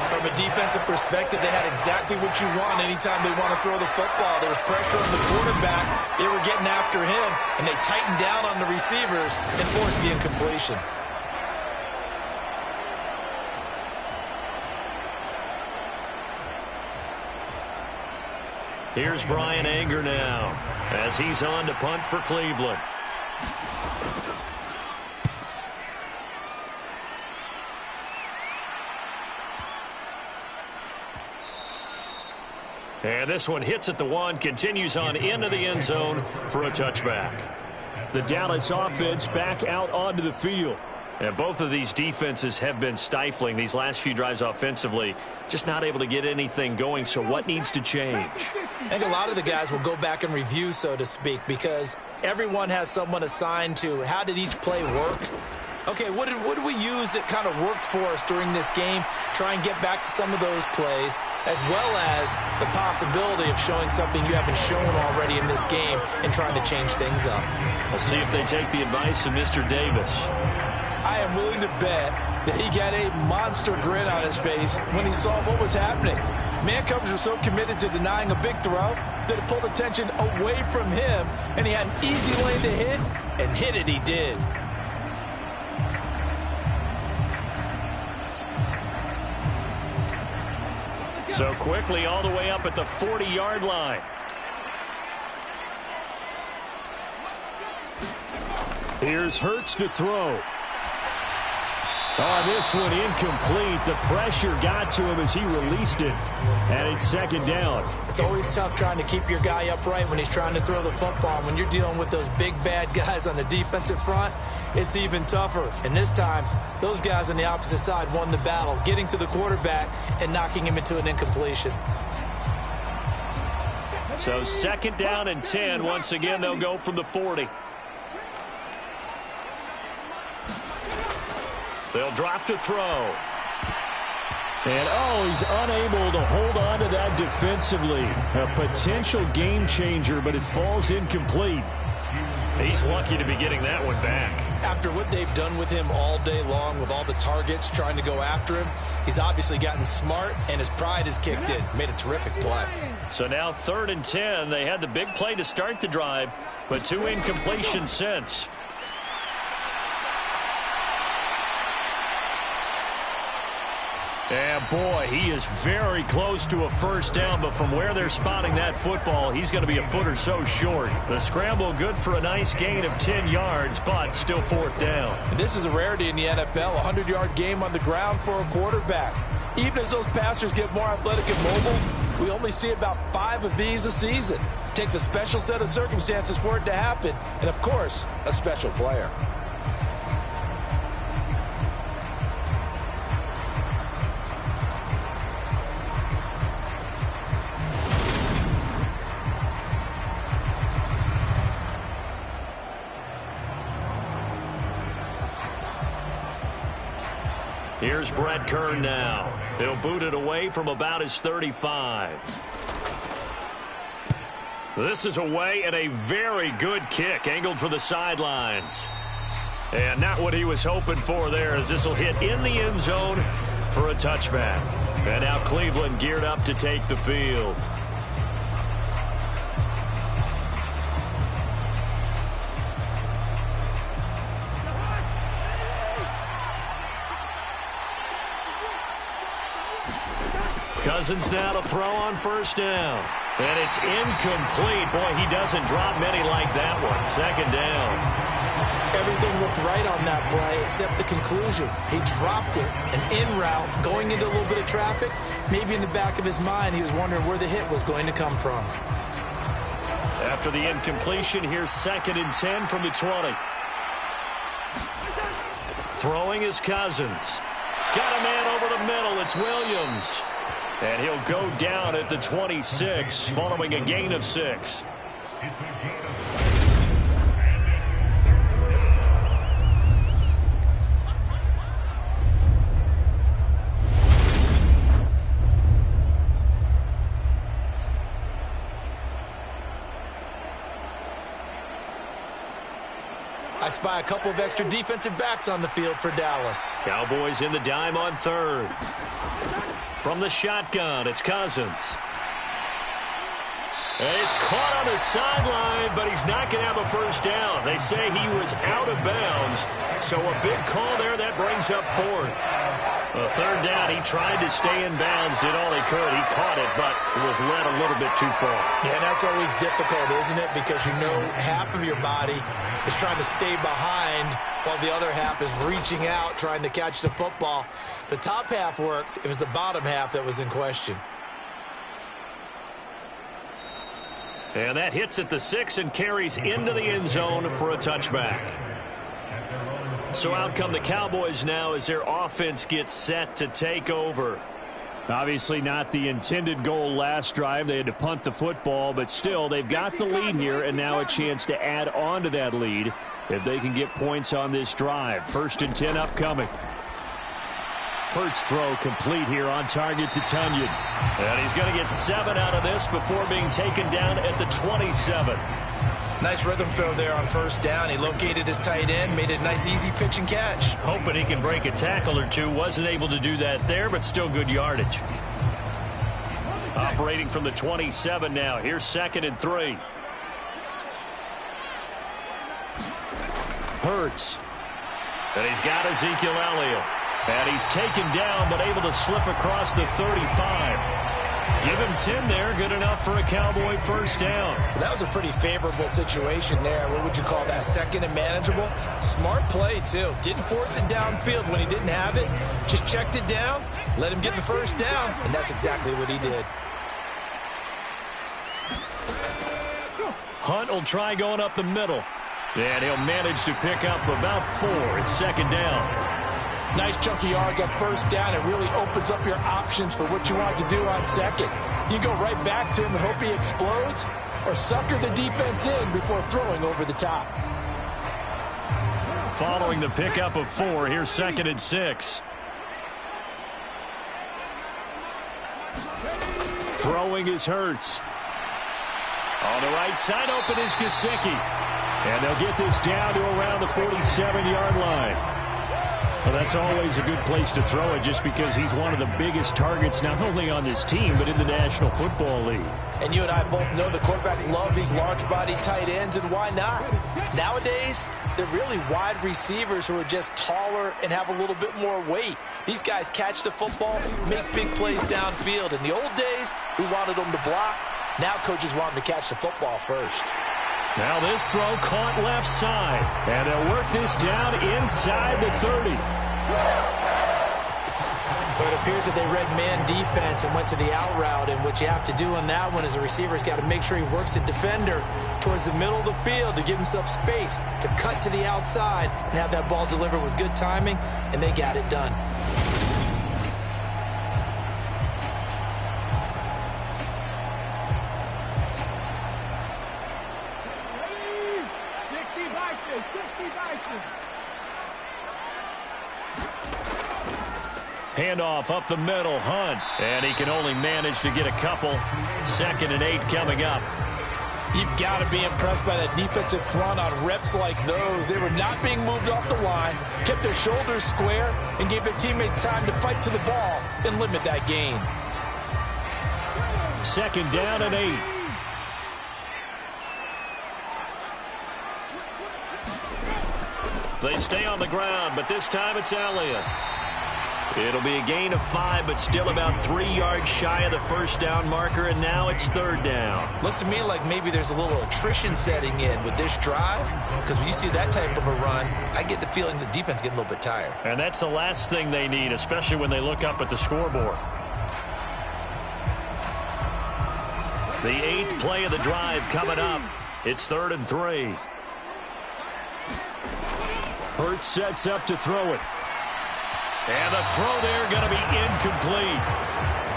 From a defensive perspective, they had exactly what you want anytime they want to throw the football. There was pressure on the quarterback. They were getting after him, and they tightened down on the receivers and forced the incompletion. Here's Brian Anger now as he's on to punt for Cleveland. And this one hits at the 1, continues on into the end zone for a touchback. The Dallas offense back out onto the field. And both of these defenses have been stifling these last few drives offensively. Just not able to get anything going, so what needs to change? I think a lot of the guys will go back and review, so to speak, because everyone has someone assigned to how did each play work. Okay, what did we use that kind of worked for us during this game? Try and get back to some of those plays, as well as the possibility of showing something you haven't shown already in this game and trying to change things up. We'll see if they take the advice of Mr. Davis. I am willing to bet that he got a monster grin on his face when he saw what was happening. Man coverage was so committed to denying a big throw that it pulled attention away from him, and he had an easy lane to hit, and hit it he did. So quickly all the way up at the 40-yard line. Here's Hurts to throw. Oh, this one incomplete. The pressure got to him as he released it. And it's 2nd down. It's always tough trying to keep your guy upright when he's trying to throw the football. When you're dealing with those big, bad guys on the defensive front, it's even tougher. And this time, those guys on the opposite side won the battle, getting to the quarterback and knocking him into an incompletion. So 2nd down and 10. Once again, they'll go from the 40. They'll drop to throw. And, oh, he's unable to hold on to that defensively. A potential game changer, but it falls incomplete. He's lucky to be getting that one back. After what they've done with him all day long, with all the targets trying to go after him, he's obviously gotten smart, and his pride has kicked in. Made a terrific play. So now 3rd and 10. They had the big play to start the drive, but 2 incompletions since. And boy, he is very close to a 1st down, but from where they're spotting that football, he's going to be a foot or so short. The scramble good for a nice gain of 10 yards, but still 4th down. And this is a rarity in the NFL, a 100-yard game on the ground for a quarterback. Even as those passers get more athletic and mobile, we only see about 5 of these a season. It takes a special set of circumstances for it to happen, and of course, a special player. Here's Brett Kern now. He'll boot it away from about his 35. This is away and a very good kick angled for the sidelines. And not what he was hoping for there, as this will hit in the end zone for a touchback. And now Cleveland geared up to take the field. Cousins now to throw on first down. And it's incomplete. Boy, he doesn't drop many like that one. Second down. Everything looked right on that play except the conclusion. He dropped it, an in route, going into a little bit of traffic. Maybe in the back of his mind, he was wondering where the hit was going to come from. After the incompletion, here's 2nd and 10 from the 20. Throwing is Cousins. Got a man over the middle. It's Williams. And he'll go down at the 26, following a gain of 6. I spy a couple of extra defensive backs on the field for Dallas. Cowboys in the dime on 3rd. From the shotgun, it's Cousins. And he's caught on the sideline, but he's not going to have a first down. They say he was out of bounds, so a big call there that brings up 4th. A 3rd down, he tried to stay in bounds, did all he could. He caught it, but it was led a little bit too far. Yeah, that's always difficult, isn't it? Because you know half of your body is trying to stay behind while the other half is reaching out, trying to catch the football. The top half worked. It was the bottom half that was in question. And that hits at the 6 and carries into the end zone for a touchback. So out come the Cowboys now as their offense gets set to take over. Obviously not the intended goal last drive. They had to punt the football, but still they've got the lead here and now a chance to add on to that lead if they can get points on this drive. 1st and 10 upcoming. Hurts throw complete here on target to Tunyon. And he's going to get 7 out of this before being taken down at the 27. Nice rhythm throw there on first down. He located his tight end, made it a nice easy pitch and catch. Hoping he can break a tackle or two. Wasn't able to do that there, but still good yardage. Operating from the 27 now. Here's 2nd and 3. Hurts. And he's got Ezekiel Elliott. And he's taken down, but able to slip across the 35. Give him 10 there, good enough for a Cowboy first down. That was a pretty favorable situation there. What would you call that, 2nd and manageable? Smart play, too. Didn't force it downfield when he didn't have it. Just checked it down, let him get the first down, and that's exactly what he did. Hunt will try going up the middle. And he'll manage to pick up about 4. It's 2nd down. Nice chunky yards on first down. It really opens up your options for what you want to do on 2nd. You go right back to him and hope he explodes, or sucker the defense in before throwing over the top. Following the pickup of 4, here's 2nd and 6. Throwing is Hurts. On the right side, open is Gesicki. And they'll get this down to around the 47-yard line. Well, that's always a good place to throw it just because he's one of the biggest targets not only on this team but in the National Football League. And you and I both know the quarterbacks love these large-bodied tight ends, and why not? Nowadays, they're really wide receivers who are just taller and have a little bit more weight. These guys catch the football, make big plays downfield. In the old days, we wanted them to block. Now coaches want them to catch the football first. Now this throw caught left side. And they'll work this down inside the 30. But it appears that they read man defense and went to the out route. And what you have to do on that one is the receiver's got to make sure he works the defender towards the middle of the field to give himself space to cut to the outside and have that ball delivered with good timing. And they got it done. Handoff up the middle, Hunt. And he can only manage to get a couple. 2nd and 8 coming up. You've got to be impressed by that defensive front on reps like those. They were not being moved off the line, kept their shoulders square, and gave their teammates time to fight to the ball and limit that gain. 2nd down and 8. They stay on the ground, but this time it's Elliott. It'll be a gain of 5, but still about 3 yards shy of the first down marker, and now it's 3rd down. Looks to me like maybe there's a little attrition setting in with this drive, because when you see that type of a run, I get the feeling the defense getting a little bit tired. And that's the last thing they need, especially when they look up at the scoreboard. The 8th play of the drive coming up. It's 3rd and 3. Hurts sets up to throw it. And the throw there going to be incomplete.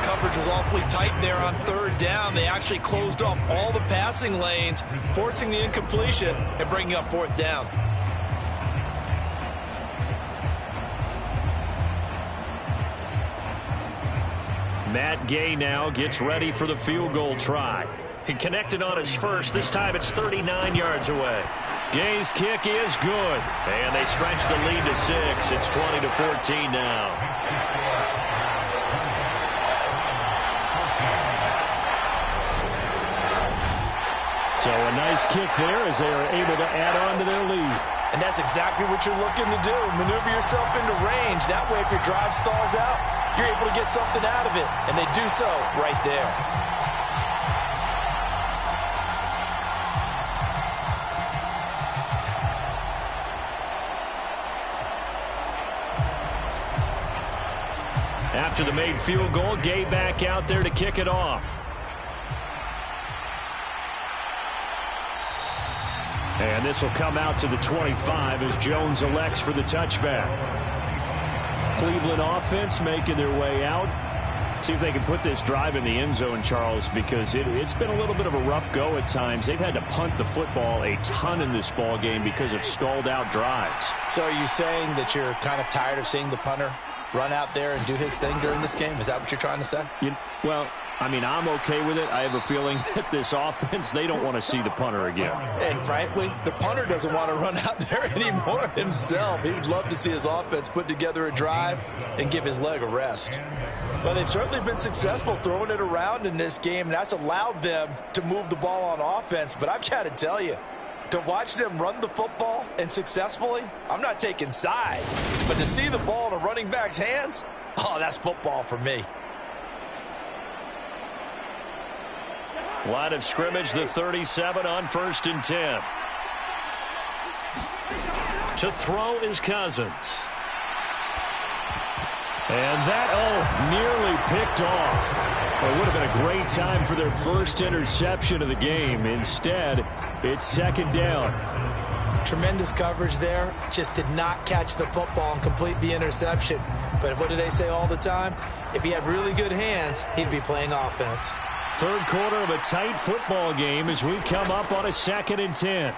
Coverage was awfully tight there on 3rd down. They actually closed off all the passing lanes, forcing the incompletion and bringing up 4th down. Matt Gay now gets ready for the field goal try. He connected on his first. This time it's 39 yards away. Gay's kick is good. And they stretch the lead to 6. It's 20-14 now. So a nice kick there as they are able to add on to their lead. And that's exactly what you're looking to do. Maneuver yourself into range. That way, if your drive stalls out, you're able to get something out of it. And they do so right there. After the made field goal, Gay back out there to kick it off. And this will come out to the 25 as Jones elects for the touchback. Cleveland offense making their way out. See if they can put this drive in the end zone, Charles, because it's been a little bit of a rough go at times. They've had to punt the football a ton in this ball game because of stalled out drives. So are you saying that you're kind of tired of seeing the punter run out there and do his thing during this game? Is that what you're trying to say? Well, I mean, I'm okay with it. I have a feeling that this offense, they don't want to see the punter again. And frankly, the punter doesn't want to run out there anymore himself. He would love to see his offense put together a drive and give his leg a rest. But they've certainly been successful throwing it around in this game, and that's allowed them to move the ball on offense. But I've got to tell you, to watch them run the football and successfully, I'm not taking sides. But to see the ball in a running back's hands, oh, that's football for me. Line of scrimmage, the 37 on 1st and 10. To throw is Cousins. And that, nearly picked off. Well, it would have been a great time for their first interception of the game. Instead, it's 2nd down. Tremendous coverage there. Just did not catch the football and complete the interception. But what do they say all the time? If he had really good hands, he'd be playing offense. 3rd quarter of a tight football game as we come up on a 2nd and 10.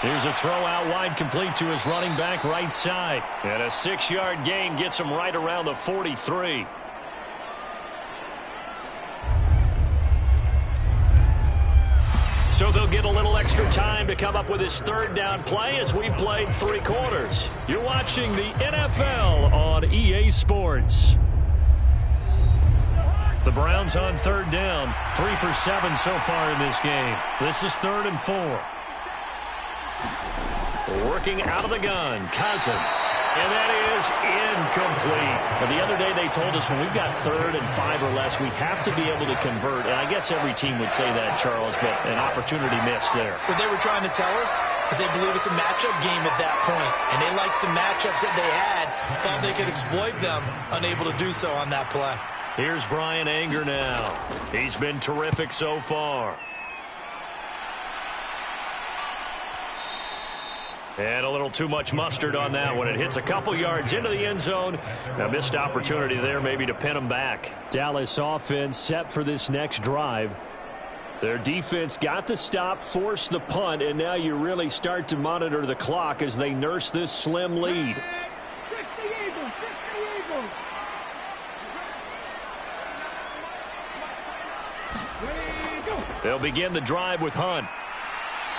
Here's a throw out wide, complete to his running back right side. And a 6-yard gain gets him right around the 43. So they'll get a little extra time to come up with his 3rd down play as we've played 3 quarters. You're watching the NFL on EA Sports. The Browns on 3rd down. 3 for 7 so far in this game. This is 3rd and 4. Working out of the gun, Cousins. And that is incomplete. But the other day they told us when we've got 3rd and 5 or less, we have to be able to convert. And I guess every team would say that, Charles, but an opportunity missed there. What they were trying to tell us is they believe it's a matchup game at that point. And they liked some matchups that they had, thought they could exploit them, unable to do so on that play. Here's Brian Anger now. He's been terrific so far. And a little too much mustard on that one. It hits a couple yards into the end zone. A missed opportunity there maybe to pin him back. Dallas offense set for this next drive. Their defense got the stop, forced the punt, and now you really start to monitor the clock as they nurse this slim lead. They'll begin the drive with Hunt.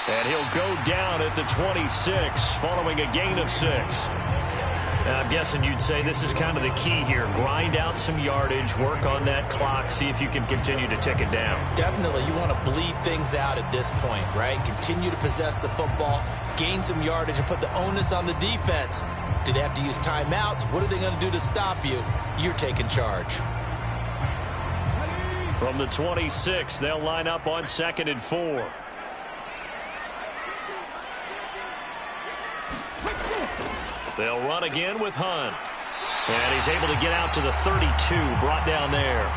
And he'll go down at the 26 following a gain of 6. Now, I'm guessing you'd say this is kind of the key here. Grind out some yardage, work on that clock, see if you can continue to tick it down. Definitely. You want to bleed things out at this point, right? Continue to possess the football, gain some yardage, and put the onus on the defense. Do they have to use timeouts? What are they going to do to stop you? You're taking charge. From the 26, they'll line up on 2nd and 4. They'll run again with Hunt. And he's able to get out to the 32, brought down there.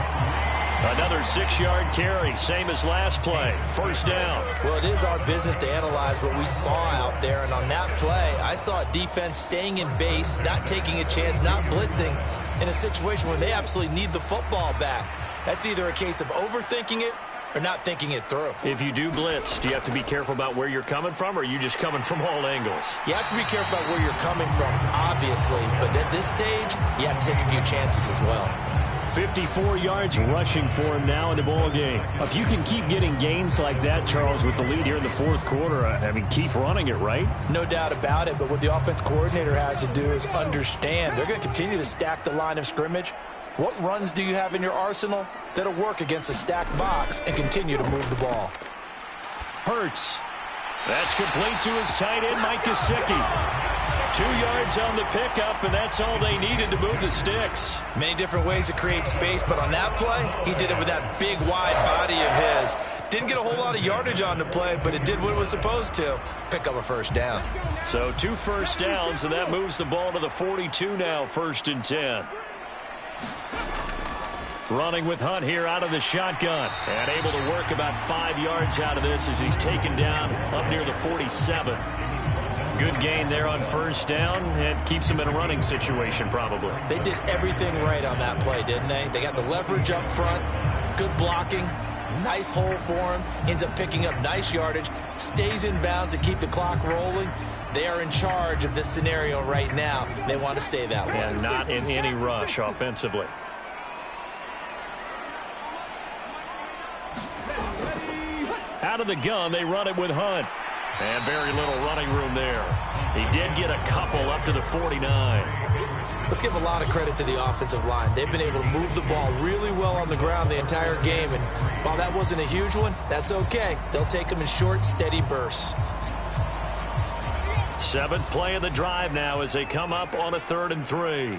Another 6-yard carry, same as last play. First down. Well, it is our business to analyze what we saw out there. And on that play, I saw a defense staying in base, not taking a chance, not blitzing in a situation where they absolutely need the football back. That's either a case of overthinking it or not thinking it through. If you do blitz, do you have to be careful about where you're coming from, or are you just coming from all angles? You have to be careful about where you're coming from, obviously. But at this stage, you have to take a few chances as well. 54 yards rushing for him now in the ball game. If you can keep getting gains like that, Charles, with the lead here in the fourth quarter, I mean, keep running it, right? No doubt about it, but what the offense coordinator has to do is understand. They're going to continue to stack the line of scrimmage. What runs do you have in your arsenal that'll work against a stacked box and continue to move the ball? Hurts. That's complete to his tight end, Mike Gesicki. 2 yards on the pickup, and that's all they needed to move the sticks. Many different ways to create space, but on that play, he did it with that big, wide body of his. Didn't get a whole lot of yardage on the play, but it did what it was supposed to. Pick up a first down. So 2 first downs, and that moves the ball to the 42 now, 1st and 10. Running with Hunt here out of the shotgun. And able to work about 5 yards out of this as he's taken down up near the 47. Good gain there on first down. And keeps him in a running situation probably. They did everything right on that play, didn't they? They got the leverage up front. Good blocking. Nice hole for him. Ends up picking up nice yardage. Stays in bounds to keep the clock rolling. They are in charge of this scenario right now. They want to stay that way. And not in any rush offensively. Out of the gun, they run it with Hunt. And very little running room there. He did get a couple up to the 49. Let's give a lot of credit to the offensive line. They've been able to move the ball really well on the ground the entire game. And while that wasn't a huge one, that's okay. They'll take them in short, steady bursts. 7th play of the drive now as they come up on a 3rd and 3.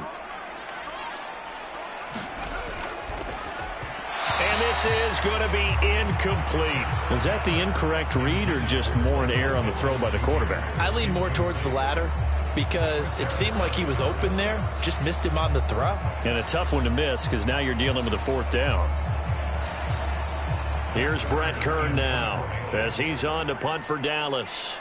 And this is going to be incomplete. Was that the incorrect read or just more an error on the throw by the quarterback? I lean more towards the latter because it seemed like he was open there. Just missed him on the throw. And a tough one to miss because now you're dealing with a 4th down. Here's Brett Kern now as he's on to punt for Dallas.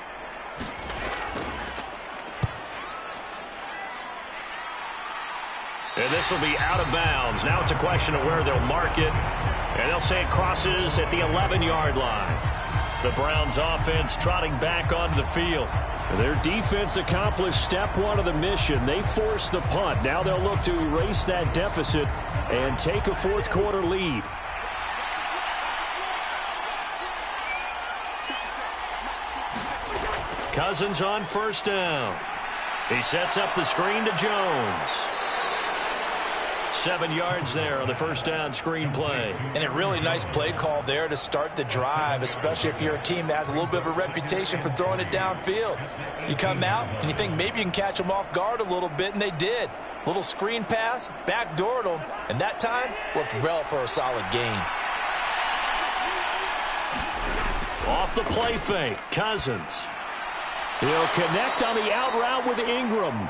And this will be out of bounds. Now it's a question of where they'll mark it. And they'll say it crosses at the 11-yard line. The Browns offense trotting back onto the field. Their defense accomplished step 1 of the mission. They forced the punt. Now they'll look to erase that deficit and take a fourth quarter lead. Cousins on first down. He sets up the screen to Jones. 7 yards there on the first down screen play. And a really nice play call there to start the drive, especially if you're a team that has a little bit of a reputation for throwing it downfield. You come out and you think maybe you can catch them off guard a little bit, and they did. Little screen pass, backdoored them, and that time worked well for a solid gain. Off the play fake, Cousins. He'll connect on the out route with Ingram.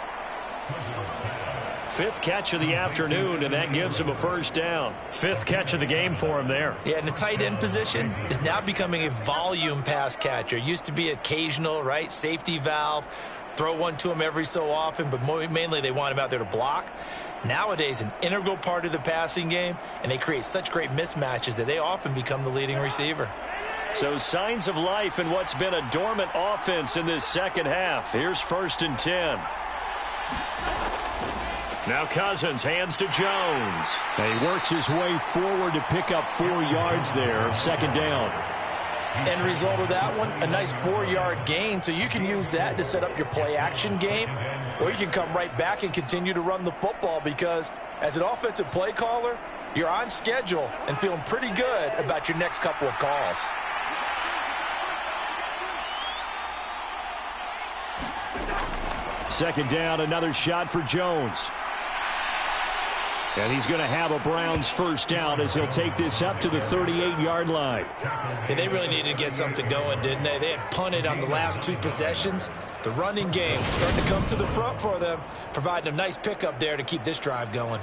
5th catch of the afternoon, and that gives him a first down. 5th catch of the game for him there. Yeah, and the tight end position is now becoming a volume pass catcher. Used to be occasional, right? Safety valve. Throw one to him every so often, but mainly they want him out there to block. Nowadays, an integral part of the passing game, and they create such great mismatches that they often become the leading receiver. So signs of life in what's been a dormant offense in this second half. Here's 1st and 10. Now Cousins hands to Jones. And he works his way forward to pick up 4 yards there. 2nd down. End result of that one, a nice 4-yard gain, so you can use that to set up your play-action game, or you can come right back and continue to run the football because as an offensive play caller, you're on schedule and feeling pretty good about your next couple of calls. Second down, another shot for Jones. And he's going to have a Browns first down as he'll take this up to the 38-yard line. Yeah, they really needed to get something going, didn't they? They had punted on the last 2 possessions. The running game starting to come to the front for them, providing a nice pickup there to keep this drive going.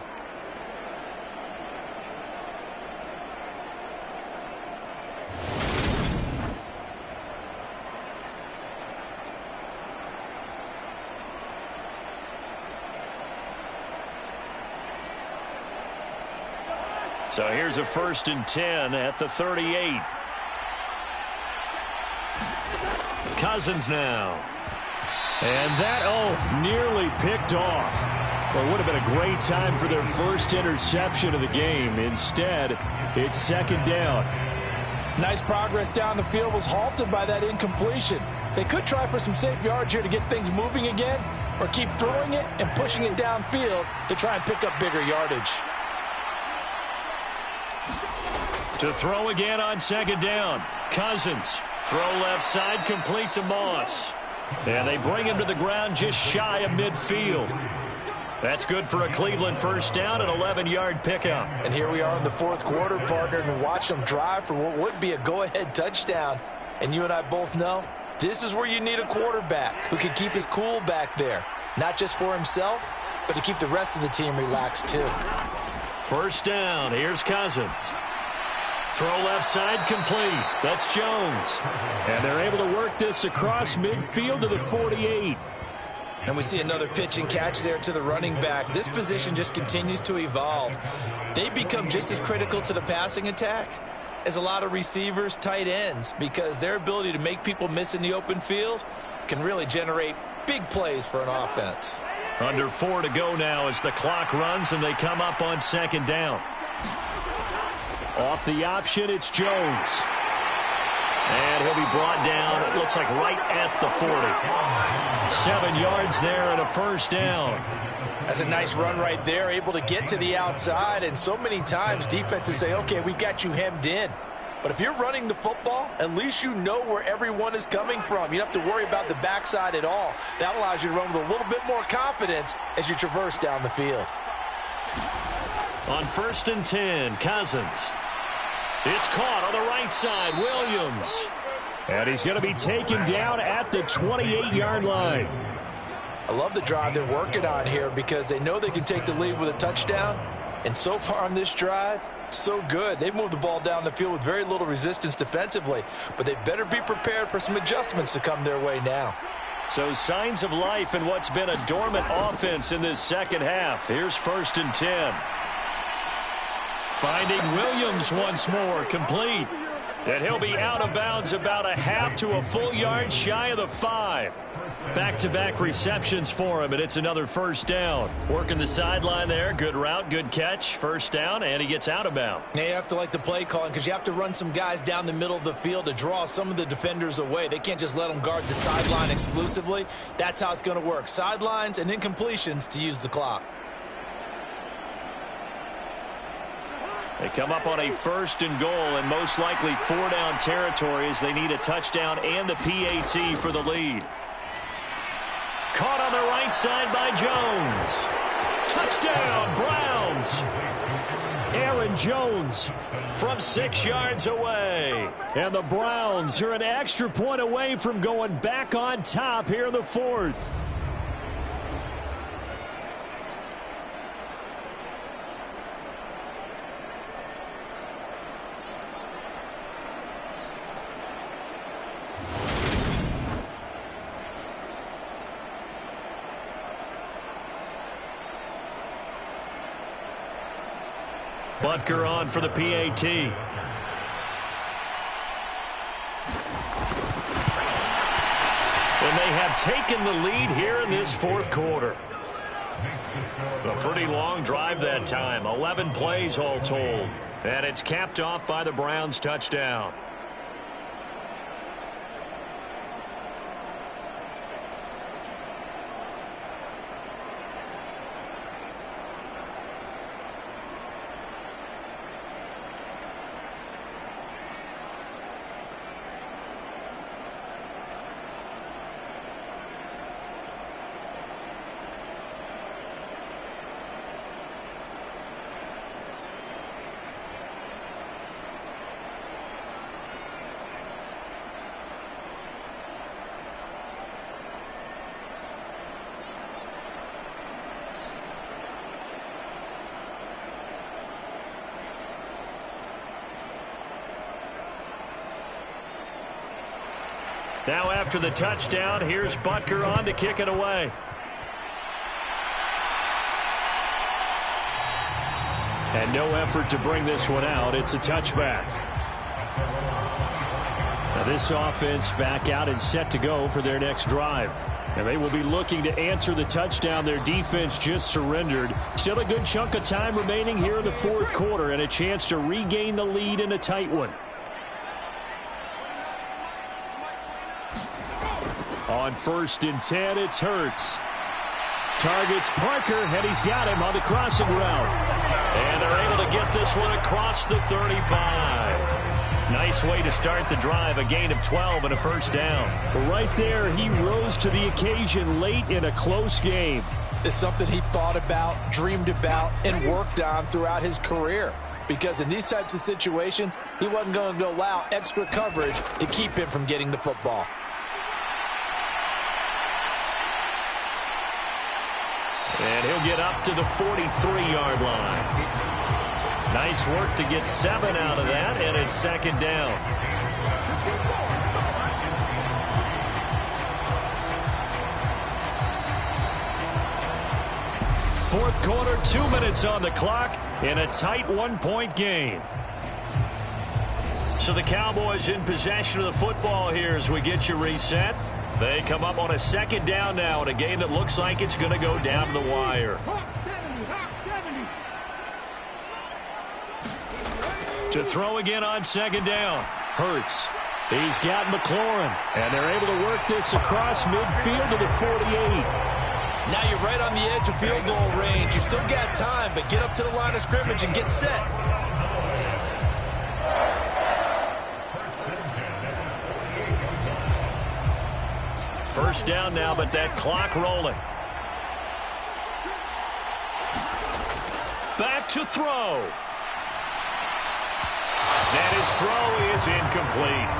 So here's a 1st and 10 at the 38. Cousins now. And that, nearly picked off. Well, it would have been a great time for their first interception of the game. Instead, it's second down. Nice progress down the field was halted by that incompletion. They could try for some safe yards here to get things moving again, or keep throwing it and pushing it downfield to try and pick up bigger yardage. To throw again on second down. Cousins. Throw left side, complete to Moss. And they bring him to the ground just shy of midfield. That's good for a Cleveland first down, an 11-yard pickup. And here we are in the 4th quarter, partner, and watch them drive for what would be a go-ahead touchdown. And you and I both know this is where you need a quarterback who can keep his cool back there. Not just for himself, but to keep the rest of the team relaxed too. First down, here's Cousins. Throw left side, complete. That's Jones. And they're able to work this across midfield to the 48. And we see another pitch and catch there to the running back. This position just continues to evolve. They become just as critical to the passing attack as a lot of receivers, tight ends, because their ability to make people miss in the open field can really generate big plays for an offense. Under 4 to go now as the clock runs and they come up on second down. Off the option, it's Jones. And he'll be brought down, it looks like right at the 40. 7 yards there and a first down. That's a nice run right there, able to get to the outside. And so many times defenses say, okay, we've got you hemmed in. But if you're running the football, at least you know where everyone is coming from. You don't have to worry about the backside at all. That allows you to run with a little bit more confidence as you traverse down the field. On 1st and 10, Cousins. It's caught on the right side, Williams. And he's going to be taken down at the 28-yard line. I love the drive they're working on here because they know they can take the lead with a touchdown. And so far on this drive, so good. They've moved the ball down the field with very little resistance defensively, but they better be prepared for some adjustments to come their way now. So signs of life in what's been a dormant offense in this second half. Here's 1st and 10. Finding Williams once more, complete. And he'll be out of bounds about a half to a full yard shy of the 5. Back-to-back receptions for him, and it's another first down. Working the sideline there. Good route, good catch. First down, and he gets out of bounds. Now you have to like the play calling because you have to run some guys down the middle of the field to draw some of the defenders away. They can't just let them guard the sideline exclusively. That's how it's going to work. Sidelines and incompletions to use the clock. They come up on a 1st and goal and most likely 4-down territory as they need a touchdown and the PAT for the lead. Caught on the right side by Jones. Touchdown, Browns. Aaron Jones from 6 yards away. And the Browns are an extra point away from going back on top here in the 4th. Butker on for the PAT. And they have taken the lead here in this 4th quarter. A pretty long drive that time. 11 plays all told. And it's capped off by the Browns touchdown. Now after the touchdown, here's Butker on to kick it away. And no effort to bring this one out. It's a touchback. Now this offense back out and set to go for their next drive. And they will be looking to answer the touchdown their defense just surrendered. Still a good chunk of time remaining here in the fourth quarter and a chance to regain the lead in a tight one. On 1st and 10, it's Hurts. Targets Parker, and he's got him on the crossing route. And they're able to get this one across the 35. Nice way to start the drive, a gain of 12 and a first down. Right there, he rose to the occasion late in a close game. It's something he thought about, dreamed about, and worked on throughout his career. Because in these types of situations, he wasn't going to allow extra coverage to keep him from getting the football. And he'll get up to the 43-yard line. Nice work to get 7 out of that, and it's second down. Fourth quarter, 2 minutes on the clock in a tight 1-point game. So the Cowboys in possession of the football here as we get you reset. They come up on a second down now in a game that looks like it's going to go down to the wire. To throw again on second down. Hurts. He's got McLaurin. And they're able to work this across midfield to the 48. Now you're right on the edge of field goal range. You still got time, but get up to the line of scrimmage and get set. First down now, but that clock rolling. Back to throw. And his throw is incomplete.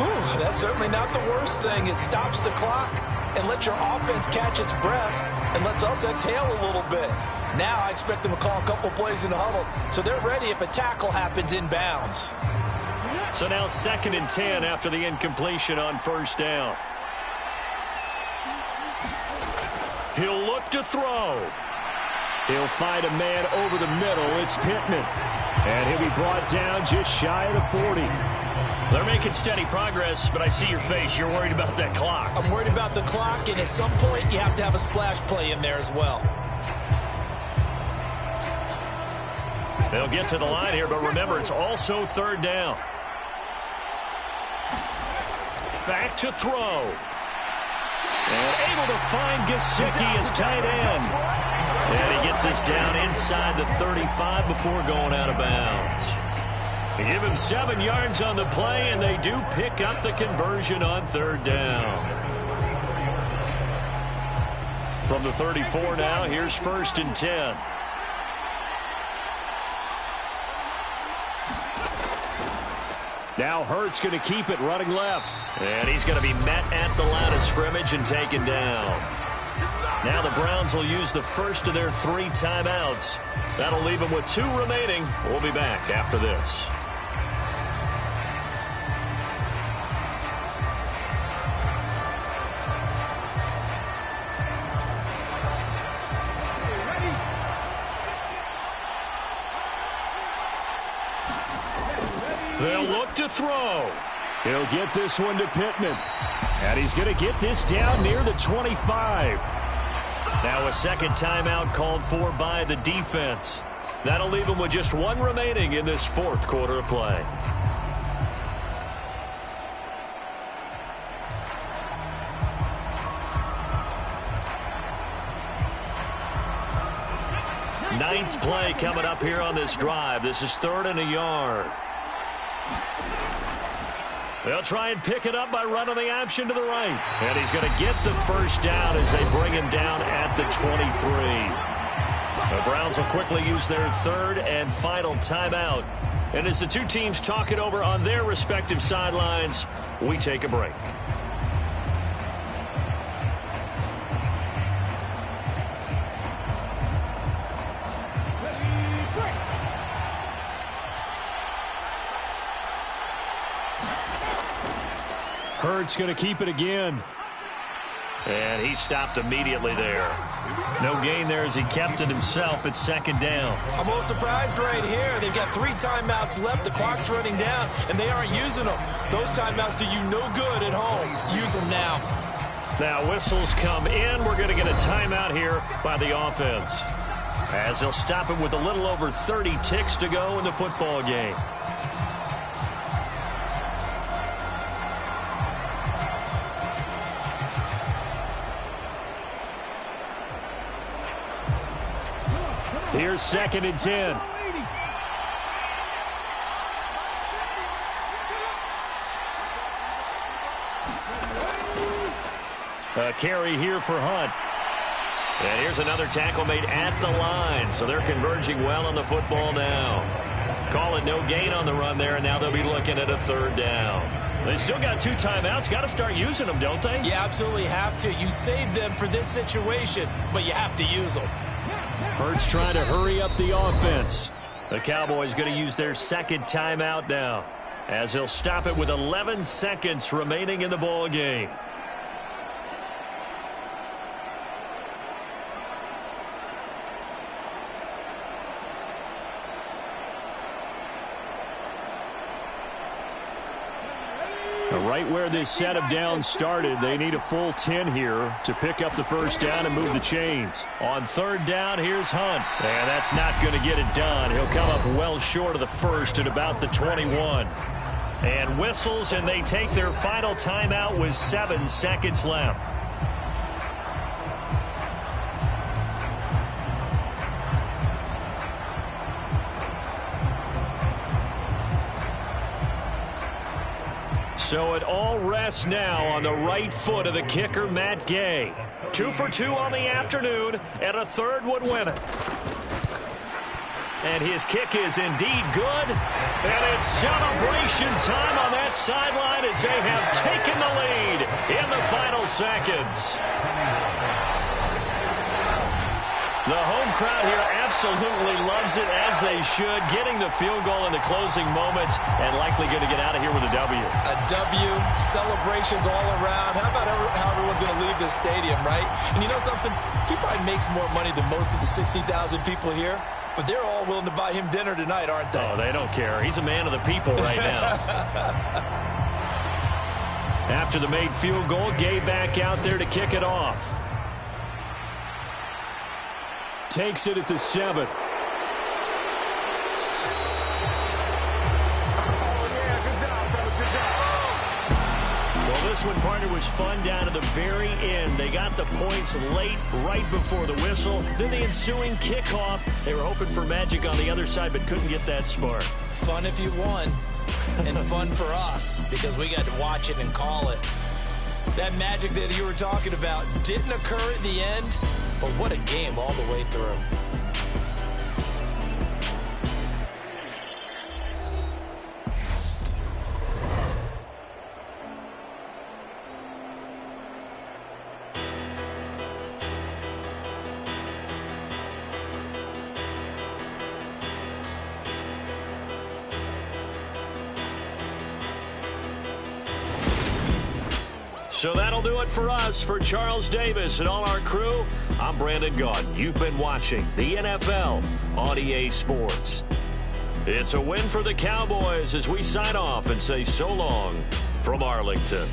Whew, that's certainly not the worst thing. It stops the clock and lets your offense catch its breath and lets us exhale a little bit. Now I expect them to call a couple plays in the huddle so they're ready if a tackle happens inbounds. So now 2nd and 10 after the incompletion on first down. He'll look to throw. He'll find a man over the middle. It's Pittman. And he'll be brought down just shy of the 40. They're making steady progress, but I see your face. You're worried about that clock. I'm worried about the clock, and at some point you have to have a splash play in there as well. They'll get to the line here, but remember, it's also third down. Back to throw. And able to find Gesicki as tight end. And he gets us down inside the 35 before going out of bounds. They give him 7 yards on the play, and they do pick up the conversion on third down. From the 34 now, here's 1st and 10. Now Hurts going to keep it running left. And he's going to be met at the line of scrimmage and taken down. Now the Browns will use the first of their 3 timeouts. That'll leave them with 2 remaining. We'll be back after this. They'll look to throw. He'll get this one to Pittman. And he's going to get this down near the 25. Now a second timeout called for by the defense. That'll leave them with just 1 remaining in this fourth quarter of play. Ninth play coming up here on this drive. This is 3rd and a yard. They'll try and pick it up by running the option to the right. And he's going to get the first down as they bring him down at the 23. The Browns will quickly use their 3rd and final timeout. And as the 2 teams talk it over on their respective sidelines, we take a break. Hurts going to keep it again. And he stopped immediately there. No gain there as he kept it himself at second down. I'm a little surprised right here. They've got 3 timeouts left. The clock's running down, and they aren't using them. Those timeouts do you no good at home. Use them now. Now whistles come in. We're going to get a timeout here by the offense, as they'll stop it with a little over 30 ticks to go in the football game. Here's 2nd and 10. A carry here for Hunt. And here's another tackle made at the line. So they're converging well on the football now. Call it no gain on the run there, and now they'll be looking at a 3rd down. They still got 2 timeouts. Got to start using them, don't they? You absolutely have to. You save them for this situation, but you have to use them. Hurts trying to hurry up the offense. The Cowboys going to use their 2nd timeout now, as they'll stop it with 11 seconds remaining in the ball game. Right where this set of downs started, they need a full 10 here to pick up the 1st down and move the chains. On 3rd down, here's Hunt. And that's not going to get it done. He'll come up well short of the 1st at about the 21. And whistles, and they take their final timeout with 7 seconds left. So it all rests now on the right foot of the kicker, Matt Gay. 2 for 2 on the afternoon, and a 3rd would win it. And his kick is indeed good. And it's celebration time on that sideline as they have taken the lead in the final seconds. The home crowd here absolutely loves it, as they should, getting the field goal in the closing moments and likely going to get out of here with a W. A W, celebrations all around. How about how everyone's going to leave this stadium, right? And you know something? He probably makes more money than most of the 60,000 people here, but they're all willing to buy him dinner tonight, aren't they? Oh, they don't care. He's a man of the people right now. After the made field goal, Gay back out there to kick it off. Takes it at the 7. Well, this one, partner, was fun down to the very end. They got the points late, right before the whistle. Then the ensuing kickoff. They were hoping for magic on the other side, but couldn't get that spark. Fun if you won, and fun for us, because we got to watch it and call it. That magic that you were talking about didn't occur at the end, but what a game all the way through. So that'll do it for us. For Charles Davis and all our crew, I'm Brandon Gaudin. You've been watching the NFL on EA Sports. It's a win for the Cowboys as we sign off and say so long from Arlington.